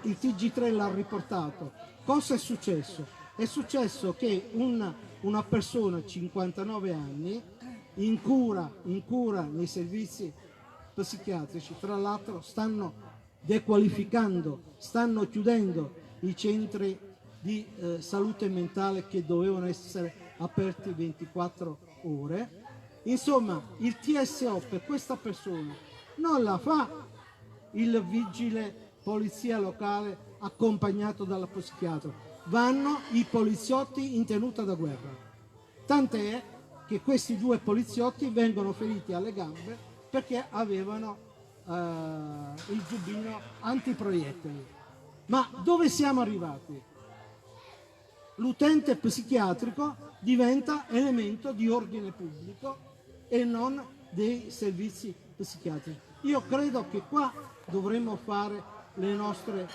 il TG3 l'ha riportato. Cosa è successo? È successo che una persona, 59 anni, in cura nei servizi psichiatrici, tra l'altro stanno dequalificando, stanno chiudendo i centri di salute mentale che dovevano essere aperti 24 ore. Insomma, il TSO per questa persona non la fa il vigile polizia locale accompagnato dalla psichiatra, vanno i poliziotti in tenuta da guerra. Tant'è che questi due poliziotti vengono feriti alle gambe perché avevano il giubbino antiproiettili. Ma dove siamo arrivati? L'utente psichiatrico diventa elemento di ordine pubblico e non dei servizi psichiatrici. Io credo che qua dovremmo fare le nostre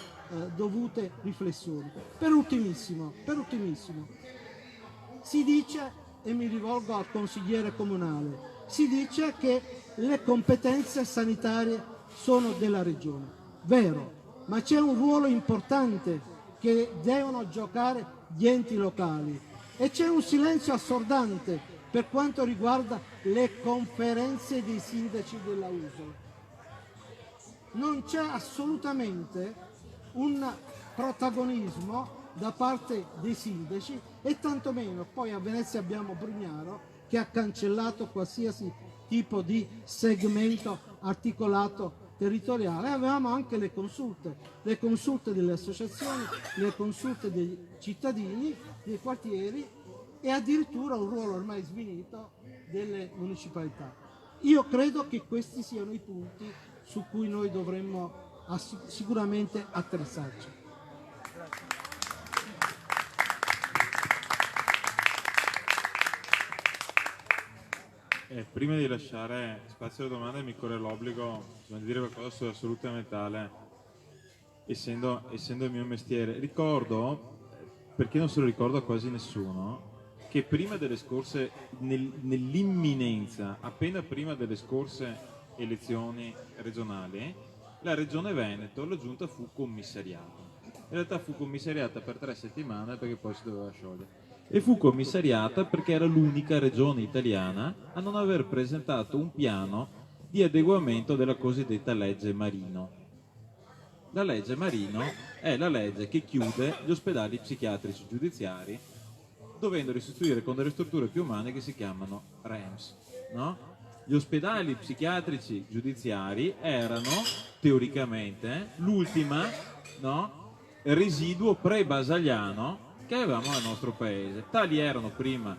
dovute riflessioni. Per ultimissimo, si dice, e mi rivolgo al consigliere comunale, si dice che le competenze sanitarie sono della regione. Vero, ma c'è un ruolo importante che devono giocare gli enti locali e c'è un silenzio assordante per quanto riguarda le conferenze dei sindaci della USL. Non c'è assolutamente un protagonismo da parte dei sindaci e tantomeno poi a Venezia abbiamo Brugnaro che ha cancellato qualsiasi tipo di segmento articolato territoriale. Avevamo anche le consulte delle associazioni, le consulte dei cittadini, dei quartieri e addirittura un ruolo ormai svilito delle municipalità. Io credo che questi siano i punti su cui noi dovremmo sicuramente attrezzarci. Prima di lasciare spazio alle domande mi corre l'obbligo di dire qualcosa sulla salute mentale, essendo il mio mestiere. Ricordo, perché non se lo ricorda quasi nessuno, che prima delle scorse, nell'imminenza, appena prima delle scorse elezioni regionali, la Regione Veneto, la giunta fu commissariata. In realtà fu commissariata per 3 settimane perché poi si doveva sciogliere. E fu commissariata perché era l'unica regione italiana a non aver presentato un piano di adeguamento della cosiddetta legge Marino. La legge Marino è la legge che chiude gli ospedali psichiatrici giudiziari, dovendoli sostituire con delle strutture più umane che si chiamano REMS, no? Gli ospedali psichiatrici giudiziari erano teoricamente l'ultima, no? residuo pre-basaliano che avevamo nel nostro paese. Tali erano prima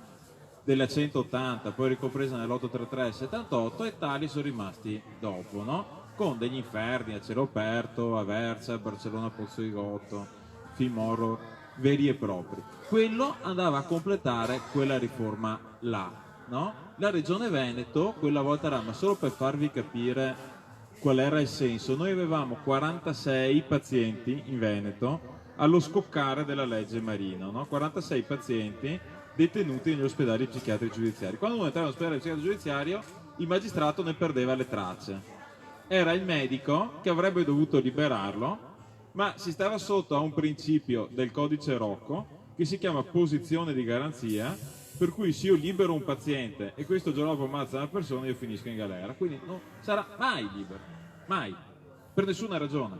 della 180, poi ricopresa nell'833 78, e tali sono rimasti dopo, no? Con degli inferni a cielo aperto, Aversa, Barcellona, Pozzo di Gotto, film horror veri e propri. Quello andava a completare quella riforma là, no? La regione Veneto quella volta era, ma solo per farvi capire qual era il senso, noi avevamo 46 pazienti in Veneto allo scoccare della legge Marino, no? 46 pazienti detenuti negli ospedali psichiatrici giudiziari. Quando uno entrava nell'ospedale psichiatrico giudiziario, il magistrato ne perdeva le tracce. Era il medico che avrebbe dovuto liberarlo, ma si stava sotto a un principio del codice Rocco che si chiama posizione di garanzia, per cui se io libero un paziente e questo giorno dopo ammazza una persona, io finisco in galera. Quindi non sarà mai libero, mai, per nessuna ragione.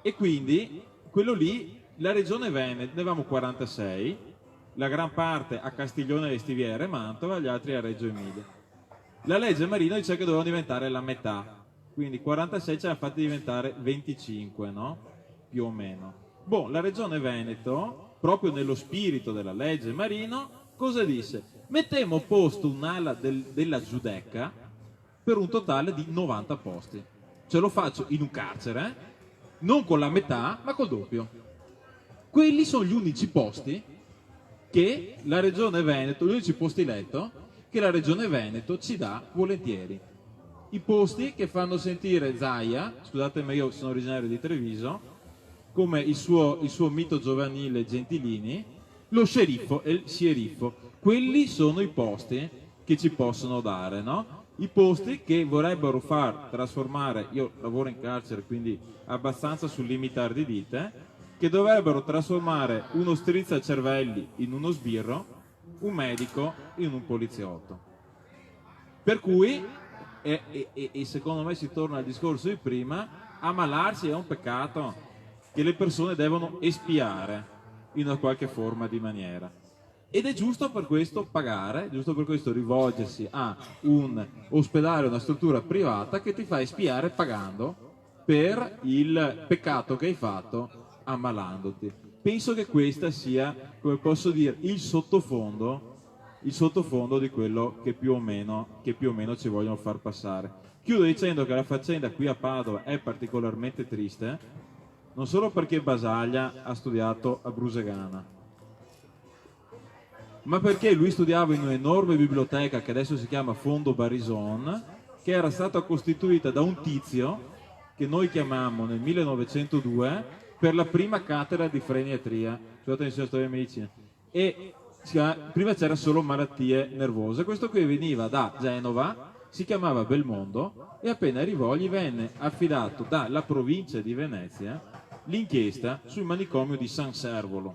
E quindi quello lì, la regione Veneto, ne avevamo 46, la gran parte a Castiglione delle Stiviere e Mantova, gli altri a Reggio Emilia. La legge Marino dice che dovevano diventare la metà, quindi 46 ce l'ha fatti diventare 25, no? Più o meno. Boh, la regione Veneto, proprio nello spirito della legge Marino, cosa disse? Mettemmo posto un'ala della Giudecca per un totale di 90 posti. Ce lo faccio in un carcere, non con la metà, ma col doppio. Quelli sono gli unici posti che la regione Veneto, gli unici posti letto che la regione Veneto ci dà volentieri. I posti che fanno sentire Zaia, scusate ma io sono originario di Treviso, come il suo mito giovanile Gentilini, lo sceriffo e il sieriffo. Quelli sono i posti che ci possono dare, no? I posti che vorrebbero far trasformare, io lavoro in carcere quindi abbastanza sul limitare di dite, che dovrebbero trasformare uno strizzacervelli in uno sbirro, un medico in un poliziotto. Per cui, e secondo me si torna al discorso di prima, ammalarsi è un peccato che le persone devono espiare in una qualche forma di maniera. Ed è giusto per questo pagare, giusto per questo rivolgersi a un ospedale, una struttura privata che ti fa espiare pagando per il peccato che hai fatto ammalandoti. Penso che questa sia, come posso dire, il sottofondo di quello che più o meno ci vogliono far passare. Chiudo dicendo che la faccenda qui a Padova è particolarmente triste, non solo perché Basaglia ha studiato a Brusegana, ma perché lui studiava in un'enorme biblioteca che adesso si chiama Fondo Barison, che era stata costituita da un tizio che noi chiamammo nel 1902 per la prima cattedra di freniatria, scusate se storia di medicina, e prima c'era solo malattie nervose. Questo qui veniva da Genova, si chiamava Belmondo, e appena arrivò gli venne affidato dalla provincia di Venezia l'inchiesta sul manicomio di San Servolo.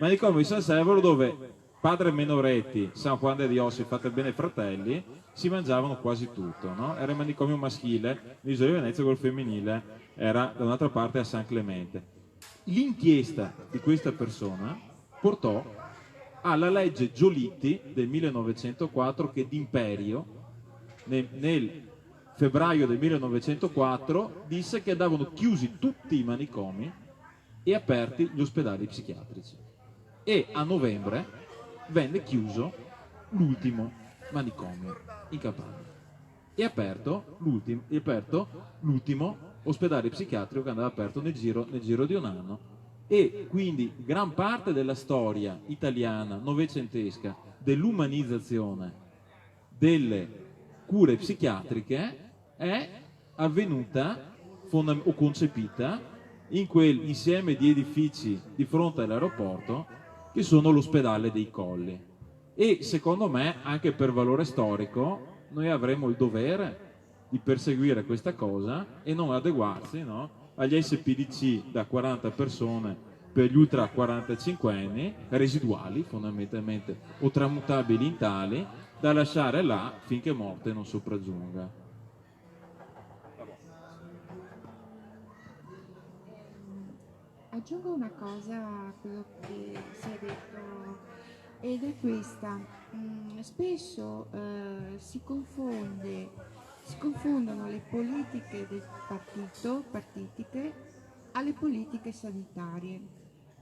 Manicomio di San Servolo dove padre Menoretti, San Juan de Dios e Fate Bene Fratelli si mangiavano quasi tutto, no? Era il manicomio maschile, l'isola di Venezia col femminile era da un'altra parte a San Clemente. L'inchiesta di questa persona portò alla legge Giolitti del 1904 che d'imperio nel febbraio del 1904 disse che andavano chiusi tutti i manicomi e aperti gli ospedali psichiatrici, e a novembre venne chiuso l'ultimo manicomio in Campania e aperto l'ultimo ospedale psichiatrico che andava aperto nel giro di un anno. E quindi gran parte della storia italiana novecentesca dell'umanizzazione delle cure psichiatriche è avvenuta o concepita in quell'insieme di edifici di fronte all'aeroporto che sono l'ospedale dei Colli. E secondo me, anche per valore storico, noi avremo il dovere di perseguire questa cosa e non adeguarsi, no, agli SPDC da 40 persone per gli ultra 45 anni, residuali fondamentalmente o tramutabili in tali, da lasciare là finché morte non sopraggiunga. Aggiungo una cosa a quello che si è detto, ed è questa. Spesso si confondono le politiche del partitiche alle politiche sanitarie.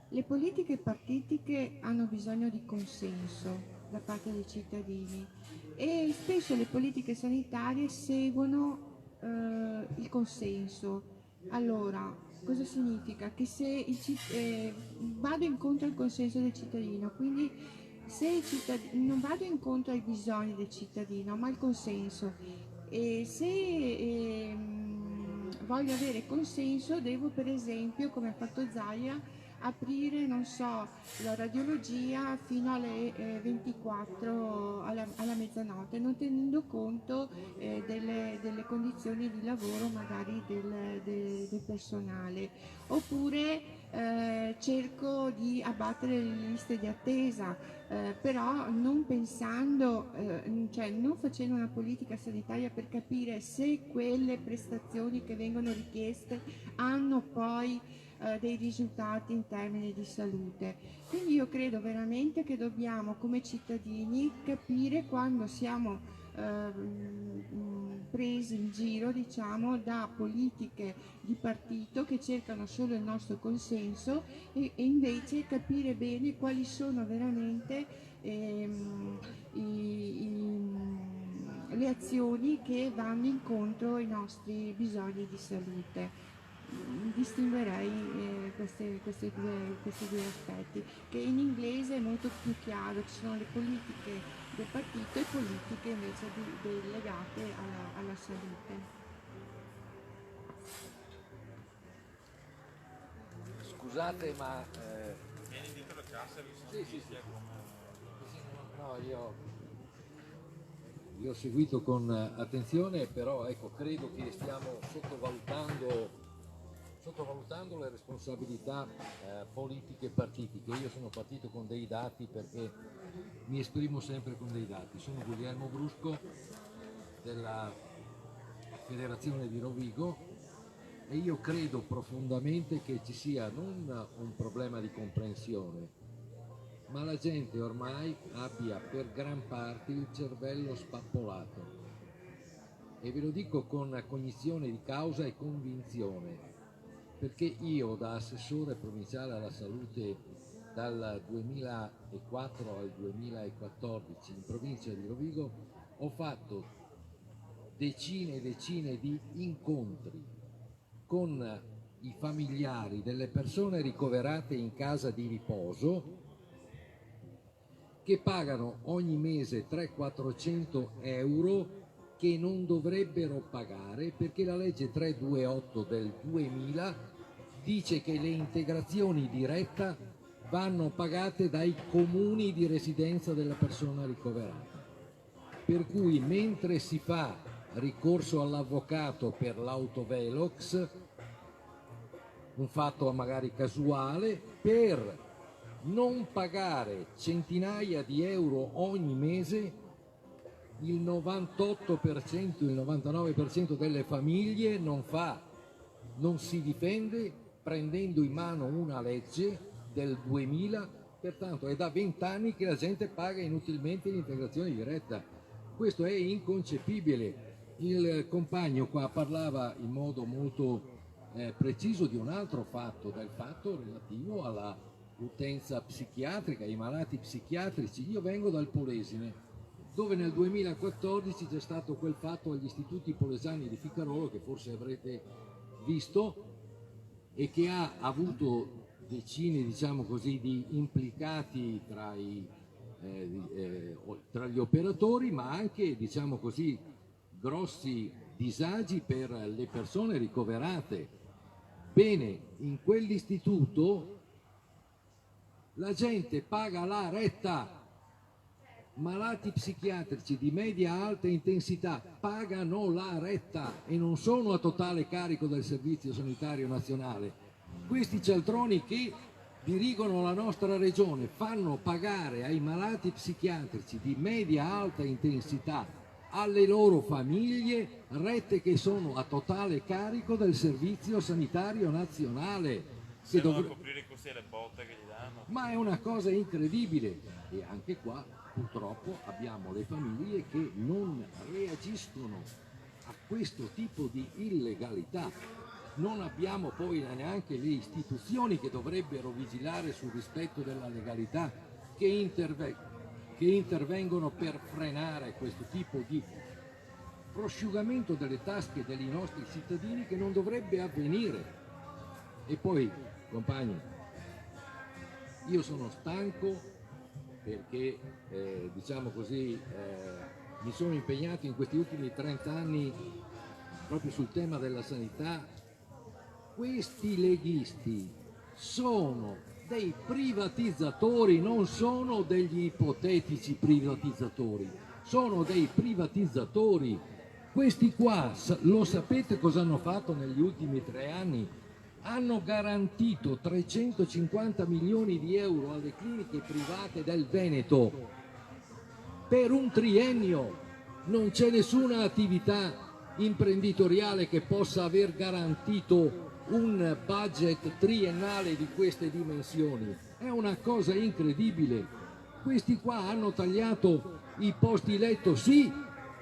Le politiche partitiche hanno bisogno di consenso da parte dei cittadini e spesso le politiche sanitarie seguono il consenso. Allora, cosa significa? Che se vado incontro al consenso del cittadino, quindi se non vado incontro ai bisogni del cittadino, ma al consenso, e se voglio avere consenso, devo per esempio, come ha fatto Zaia, aprire, non so, la radiologia fino alle 24 alla mezzanotte, non tenendo conto delle condizioni di lavoro magari del personale. Oppure cerco di abbattere le liste di attesa, però non pensando, cioè non facendo una politica sanitaria per capire se quelle prestazioni che vengono richieste hanno poi dei risultati in termini di salute. Quindi io credo veramente che dobbiamo come cittadini capire quando siamo presi in giro, diciamo, da politiche di partito che cercano solo il nostro consenso e invece capire bene quali sono veramente le azioni che vanno incontro ai nostri bisogni di salute. Distinguerei questi due aspetti, che in inglese è molto più chiaro, ci sono le politiche del partito e politiche invece legate alla salute. Scusate, ma Vieni dietro la cassa, sì. No, io ho seguito con attenzione, però ecco, credo che stiamo sottovalutando le responsabilità politiche e partitiche. Io sono partito con dei dati perché mi esprimo sempre con dei dati. Sono Guglielmo Brusco della Federazione di Rovigo e io credo profondamente che ci sia non un problema di comprensione, ma la gente ormai abbia per gran parte il cervello spappolato. E ve lo dico con cognizione di causa e convinzione, perché io da assessore provinciale alla salute dal 2004 al 2014 in provincia di Rovigo ho fatto decine e decine di incontri con i familiari delle persone ricoverate in casa di riposo che pagano ogni mese 300-400 euro che non dovrebbero pagare perché la legge 328 del 2000 dice che le integrazioni diretta vanno pagate dai comuni di residenza della persona ricoverata. Per cui mentre si fa ricorso all'avvocato per l'autovelox, un fatto magari casuale, per non pagare centinaia di euro ogni mese, il 98%, il 99% delle famiglie non si difende prendendo in mano una legge del 2000, pertanto è da 20 anni che la gente paga inutilmente l'integrazione diretta. Questo è inconcepibile. Il compagno qua parlava in modo molto preciso di un altro fatto, del fatto relativo all'utenza psichiatrica, ai malati psichiatrici. Io vengo dal Polesine, dove nel 2014 c'è stato quel fatto agli istituti polesani di Ficarolo che forse avrete visto e che ha avuto decine, diciamo così, di implicati tra gli operatori, ma anche, diciamo così, grossi disagi per le persone ricoverate. Bene, in quell'istituto la gente paga la retta. Malati psichiatrici di media alta intensità pagano la retta e non sono a totale carico del Servizio Sanitario Nazionale. Questi cialtroni che dirigono la nostra regione fanno pagare ai malati psichiatrici di media alta intensità, alle loro famiglie, rette che sono a totale carico del Servizio Sanitario Nazionale. Servono a coprire i costi delle botte che gli danno. Ma è una cosa incredibile e anche qua purtroppo abbiamo le famiglie che non reagiscono a questo tipo di illegalità. non abbiamo poi neanche le istituzioni che dovrebbero vigilare sul rispetto della legalità, che intervengono per frenare questo tipo di prosciugamento delle tasche dei nostri cittadini che non dovrebbe avvenire. E poi, compagni, io sono stanco perché, diciamo così, mi sono impegnato in questi ultimi 30 anni proprio sul tema della sanità. Questi leghisti sono dei privatizzatori, non sono degli ipotetici privatizzatori, sono dei privatizzatori. Questi qua, lo sapete cosa hanno fatto negli ultimi 3 anni? Hanno garantito 350 milioni di euro alle cliniche private del Veneto per un triennio. Non c'è nessuna attività imprenditoriale che possa aver garantito un budget triennale di queste dimensioni. È una cosa incredibile. Questi qua hanno tagliato i posti letto, sì,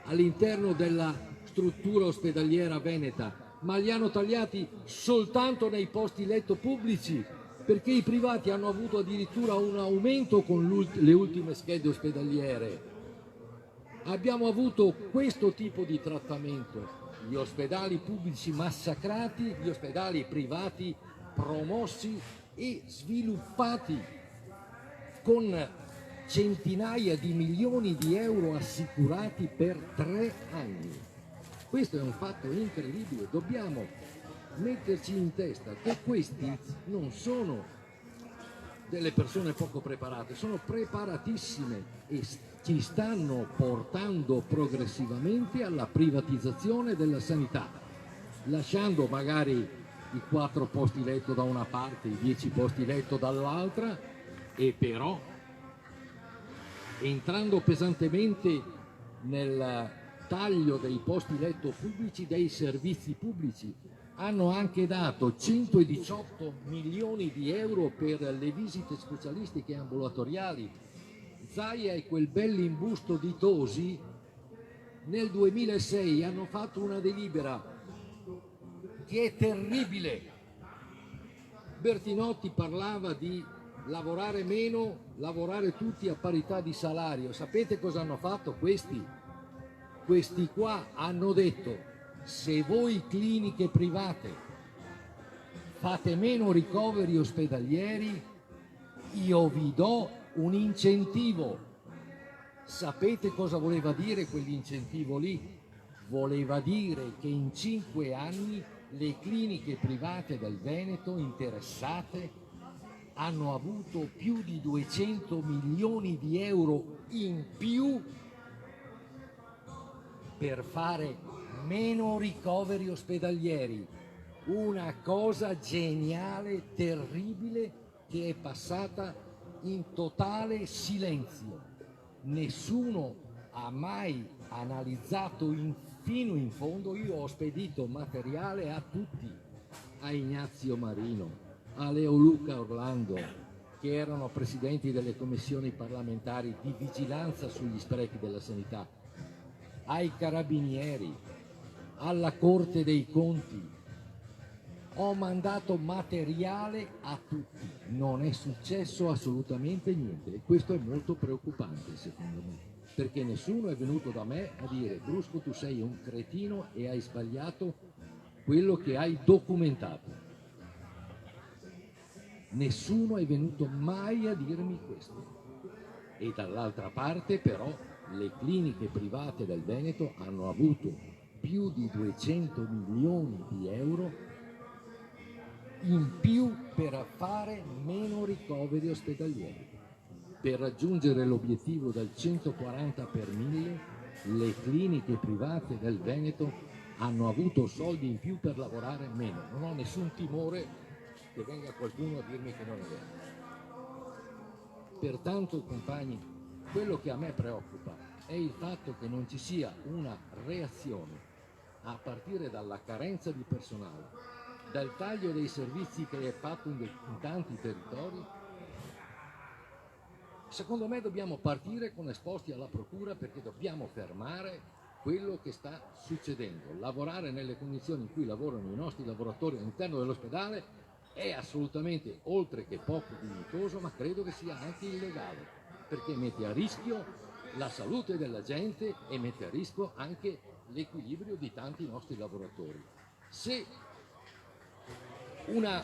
all'interno della struttura ospedaliera veneta, ma li hanno tagliati soltanto nei posti letto pubblici, perché i privati hanno avuto addirittura un aumento con le ultime schede ospedaliere. Abbiamo avuto questo tipo di trattamento, gli ospedali pubblici massacrati, gli ospedali privati promossi e sviluppati con centinaia di milioni di euro assicurati per 3 anni. Questo è un fatto incredibile, dobbiamo metterci in testa che questi non sono delle persone poco preparate, sono preparatissime e ci stanno portando progressivamente alla privatizzazione della sanità, lasciando magari i 4 posti letto da una parte, i 10 posti letto dall'altra, e però entrando pesantemente nel taglio dei posti letto pubblici, dei servizi pubblici. Hanno anche dato 118 milioni di euro per le visite specialistiche ambulatoriali. Zaia e quel bell'imbusto di Tosi nel 2006 hanno fatto una delibera che è terribile. Bertinotti parlava di lavorare meno, lavorare tutti a parità di salario. Sapete cosa hanno fatto questi? Questi qua hanno detto: se voi cliniche private fate meno ricoveri ospedalieri, io vi do un incentivo. Sapete cosa voleva dire quell'incentivo lì? Voleva dire che in 5 anni le cliniche private del Veneto interessate hanno avuto più di 200 milioni di euro in più per fare meno ricoveri ospedalieri. Una cosa geniale, terribile, che è passata in totale silenzio. Nessuno ha mai analizzato fino in fondo. Io ho spedito materiale a tutti, a Ignazio Marino, a Leoluca Orlando, che erano presidenti delle commissioni parlamentari di vigilanza sugli sprechi della sanità, ai carabinieri, alla Corte dei Conti. Ho mandato materiale a tutti, non è successo assolutamente niente, e questo è molto preoccupante secondo me, perché nessuno è venuto da me a dire: Brusco, tu sei un cretino e hai sbagliato quello che hai documentato. Nessuno è venuto mai a dirmi questo. E dall'altra parte però le cliniche private del Veneto hanno avuto più di 200 milioni di euro in più per fare meno ricoveri ospedalieri. Per raggiungere l'obiettivo del 140 per 1000, le cliniche private del Veneto hanno avuto soldi in più per lavorare meno. Non ho nessun timore che venga qualcuno a dirmi che non è vero. Pertanto, compagni, quello che a me preoccupa è il fatto che non ci sia una reazione a partire dalla carenza di personale, dal taglio dei servizi che è fatto in tanti territori. Secondo me dobbiamo partire con esposti alla procura, perché dobbiamo fermare quello che sta succedendo. Lavorare nelle condizioni in cui lavorano i nostri lavoratori all'interno dell'ospedale è assolutamente, oltre che poco dignitoso, ma credo che sia anche illegale, perché mette a rischio la salute della gente e mette a rischio anche l'equilibrio di tanti nostri lavoratori. Se una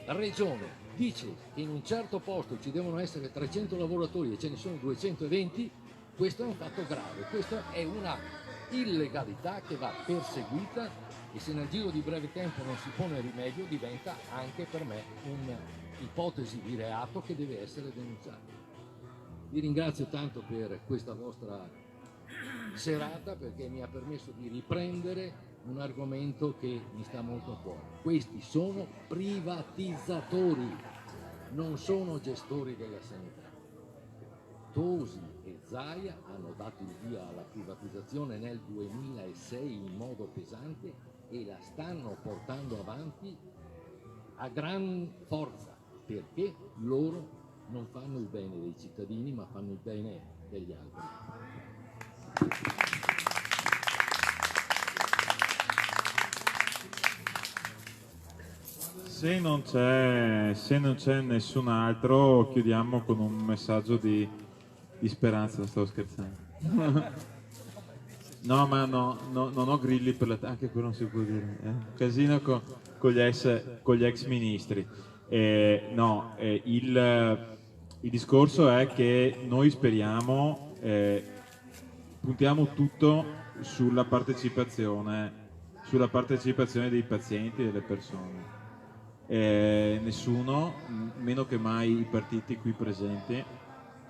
regione dice che in un certo posto ci devono essere 300 lavoratori e ce ne sono 220, questo è un fatto grave, questa è una illegalità che va perseguita e se nel giro di breve tempo non si pone rimedio diventa anche per me un'ipotesi di reato che deve essere denunciata. Vi ringrazio tanto per questa vostra serata perché mi ha permesso di riprendere un argomento che mi sta molto a cuore. Questi sono privatizzatori, non sono gestori della sanità. Tosi e Zaia hanno dato il via alla privatizzazione nel 2006 in modo pesante e la stanno portando avanti a gran forza perché loro non fanno il bene dei cittadini ma fanno il bene degli altri. Se non c'è nessun altro, chiudiamo con un messaggio di speranza. Stavo scherzando. No, ma non ho grilli per anche quello non si può dire. Casino con gli ex ministri. Il discorso è che noi speriamo, puntiamo tutto sulla partecipazione dei pazienti e delle persone. Nessuno, meno che mai i partiti qui presenti,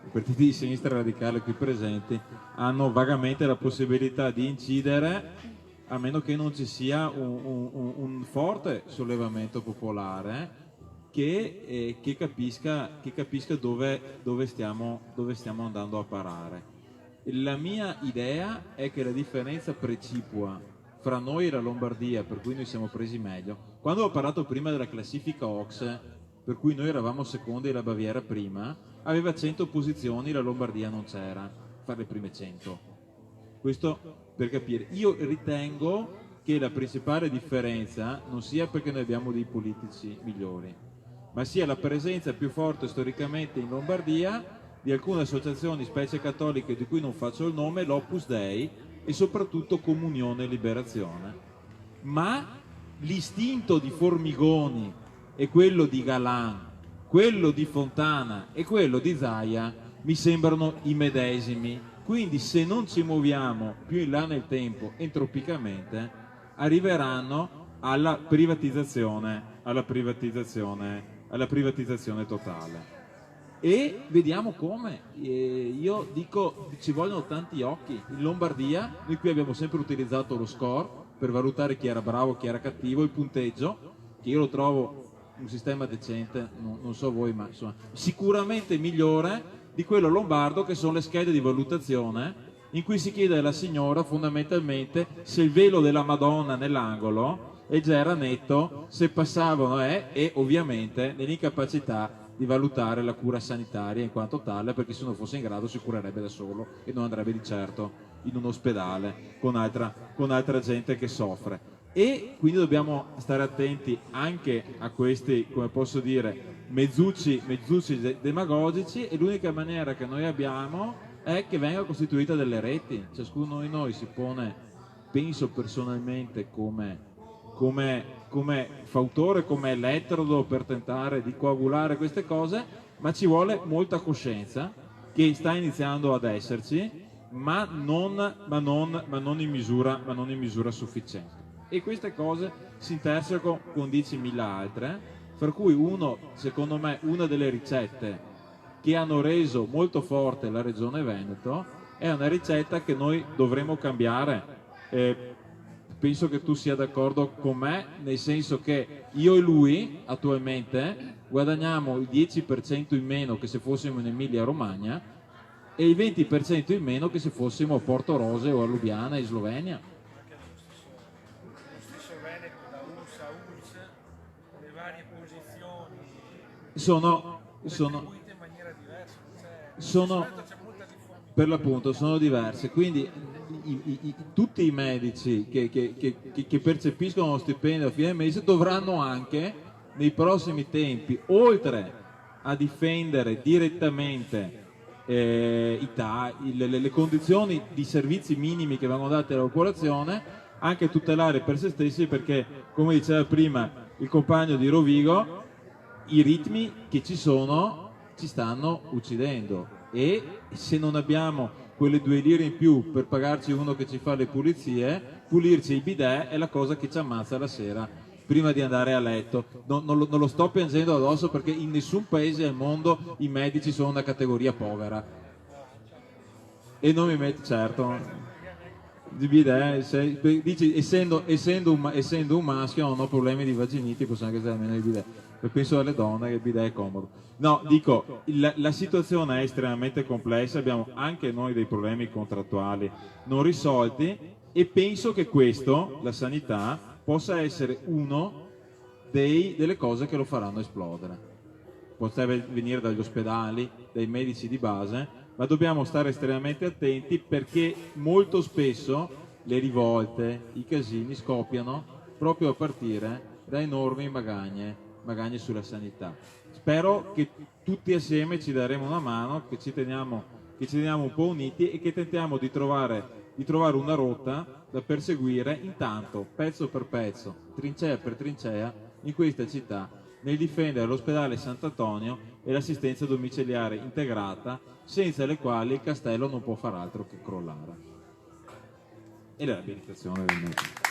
i partiti di sinistra radicale qui presenti, hanno vagamente la possibilità di incidere, a meno che non ci sia un forte sollevamento popolare che capisca dove stiamo andando a parare. La mia idea è che la differenza precipua fra noi e la Lombardia, per cui noi siamo presi meglio. Quando ho parlato prima della classifica OCSE, per cui noi eravamo secondi e la Baviera prima, aveva 100 posizioni, la Lombardia non c'era, fare le prime 100. Questo per capire. Io ritengo che la principale differenza non sia perché noi abbiamo dei politici migliori, ma sia la presenza più forte storicamente in Lombardia di alcune associazioni, specie cattoliche, di cui non faccio il nome, l'Opus Dei, e soprattutto Comunione e Liberazione. Ma l'istinto di Formigoni e quello di Galan, quello di Fontana e quello di Zaia mi sembrano i medesimi. Quindi se non ci muoviamo più in là nel tempo entropicamente, arriveranno alla privatizzazione totale. E vediamo come. Io dico, ci vogliono tanti occhi. In Lombardia noi qui abbiamo sempre utilizzato lo score per valutare chi era bravo, chi era cattivo, il punteggio, che io lo trovo un sistema decente, non so voi, ma insomma sicuramente migliore di quello lombardo, che sono le schede di valutazione in cui si chiede alla signora fondamentalmente se il velo della Madonna nell'angolo e già era netto, se passavano e ovviamente nell'incapacità di valutare la cura sanitaria in quanto tale, perché se non fosse in grado si curerebbe da solo e non andrebbe di certo in un ospedale con altra gente che soffre. E quindi dobbiamo stare attenti anche a questi, come posso dire, mezzucci demagogici, e l'unica maniera che noi abbiamo è che venga costituita delle reti. Ciascuno di noi si pone, penso personalmente, come fautore, come elettrodo per tentare di coagulare queste cose, ma ci vuole molta coscienza, che sta iniziando ad esserci, ma non in misura sufficiente. E queste cose si intersecano con 10.000 altre, per cui secondo me una delle ricette che hanno reso molto forte la Regione Veneto è una ricetta che noi dovremo cambiare. Penso che tu sia d'accordo con me, nel senso che io e lui attualmente guadagniamo il 10% in meno che se fossimo in Emilia Romagna e il 20% in meno che se fossimo a Porto Rose o a Lubiana in Slovenia. Sono per l'appunto sono diverse, quindi tutti i medici che percepiscono lo stipendio a fine mese dovranno anche nei prossimi tempi, oltre a difendere direttamente le condizioni di servizi minimi che vengono date alla popolazione, anche tutelare per se stessi, perché come diceva prima il compagno di Rovigo, i ritmi che ci sono ci stanno uccidendo, e se non abbiamo quelle 2 lire in più per pagarci uno che ci fa le pulizie, pulirci i bidet è la cosa che ci ammazza la sera prima di andare a letto. Non lo sto piangendo addosso, perché in nessun paese al mondo i medici sono una categoria povera, e non mi metto, certo, di bidet, dici, essendo un maschio non ho problemi di vaginiti, posso anche stare almeno i bidet. Penso alle donne che il bidet è comodo. No, dico, la situazione è estremamente complessa, abbiamo anche noi dei problemi contrattuali non risolti, e penso che questo, la sanità, possa essere uno delle cose che lo faranno esplodere. Potrebbe venire dagli ospedali, dai medici di base, ma dobbiamo stare estremamente attenti, perché molto spesso le rivolte, i casini scoppiano proprio a partire da enormi magagne sulla sanità. Spero che tutti assieme ci daremo una mano, che ci teniamo un po' uniti, e che tentiamo di trovare una rotta da perseguire, intanto pezzo per pezzo, trincea per trincea, in questa città, nel difendere l'ospedale Sant'Antonio e l'assistenza domiciliare integrata, senza le quali il castello non può far altro che crollare. E la riabilitazione del medico.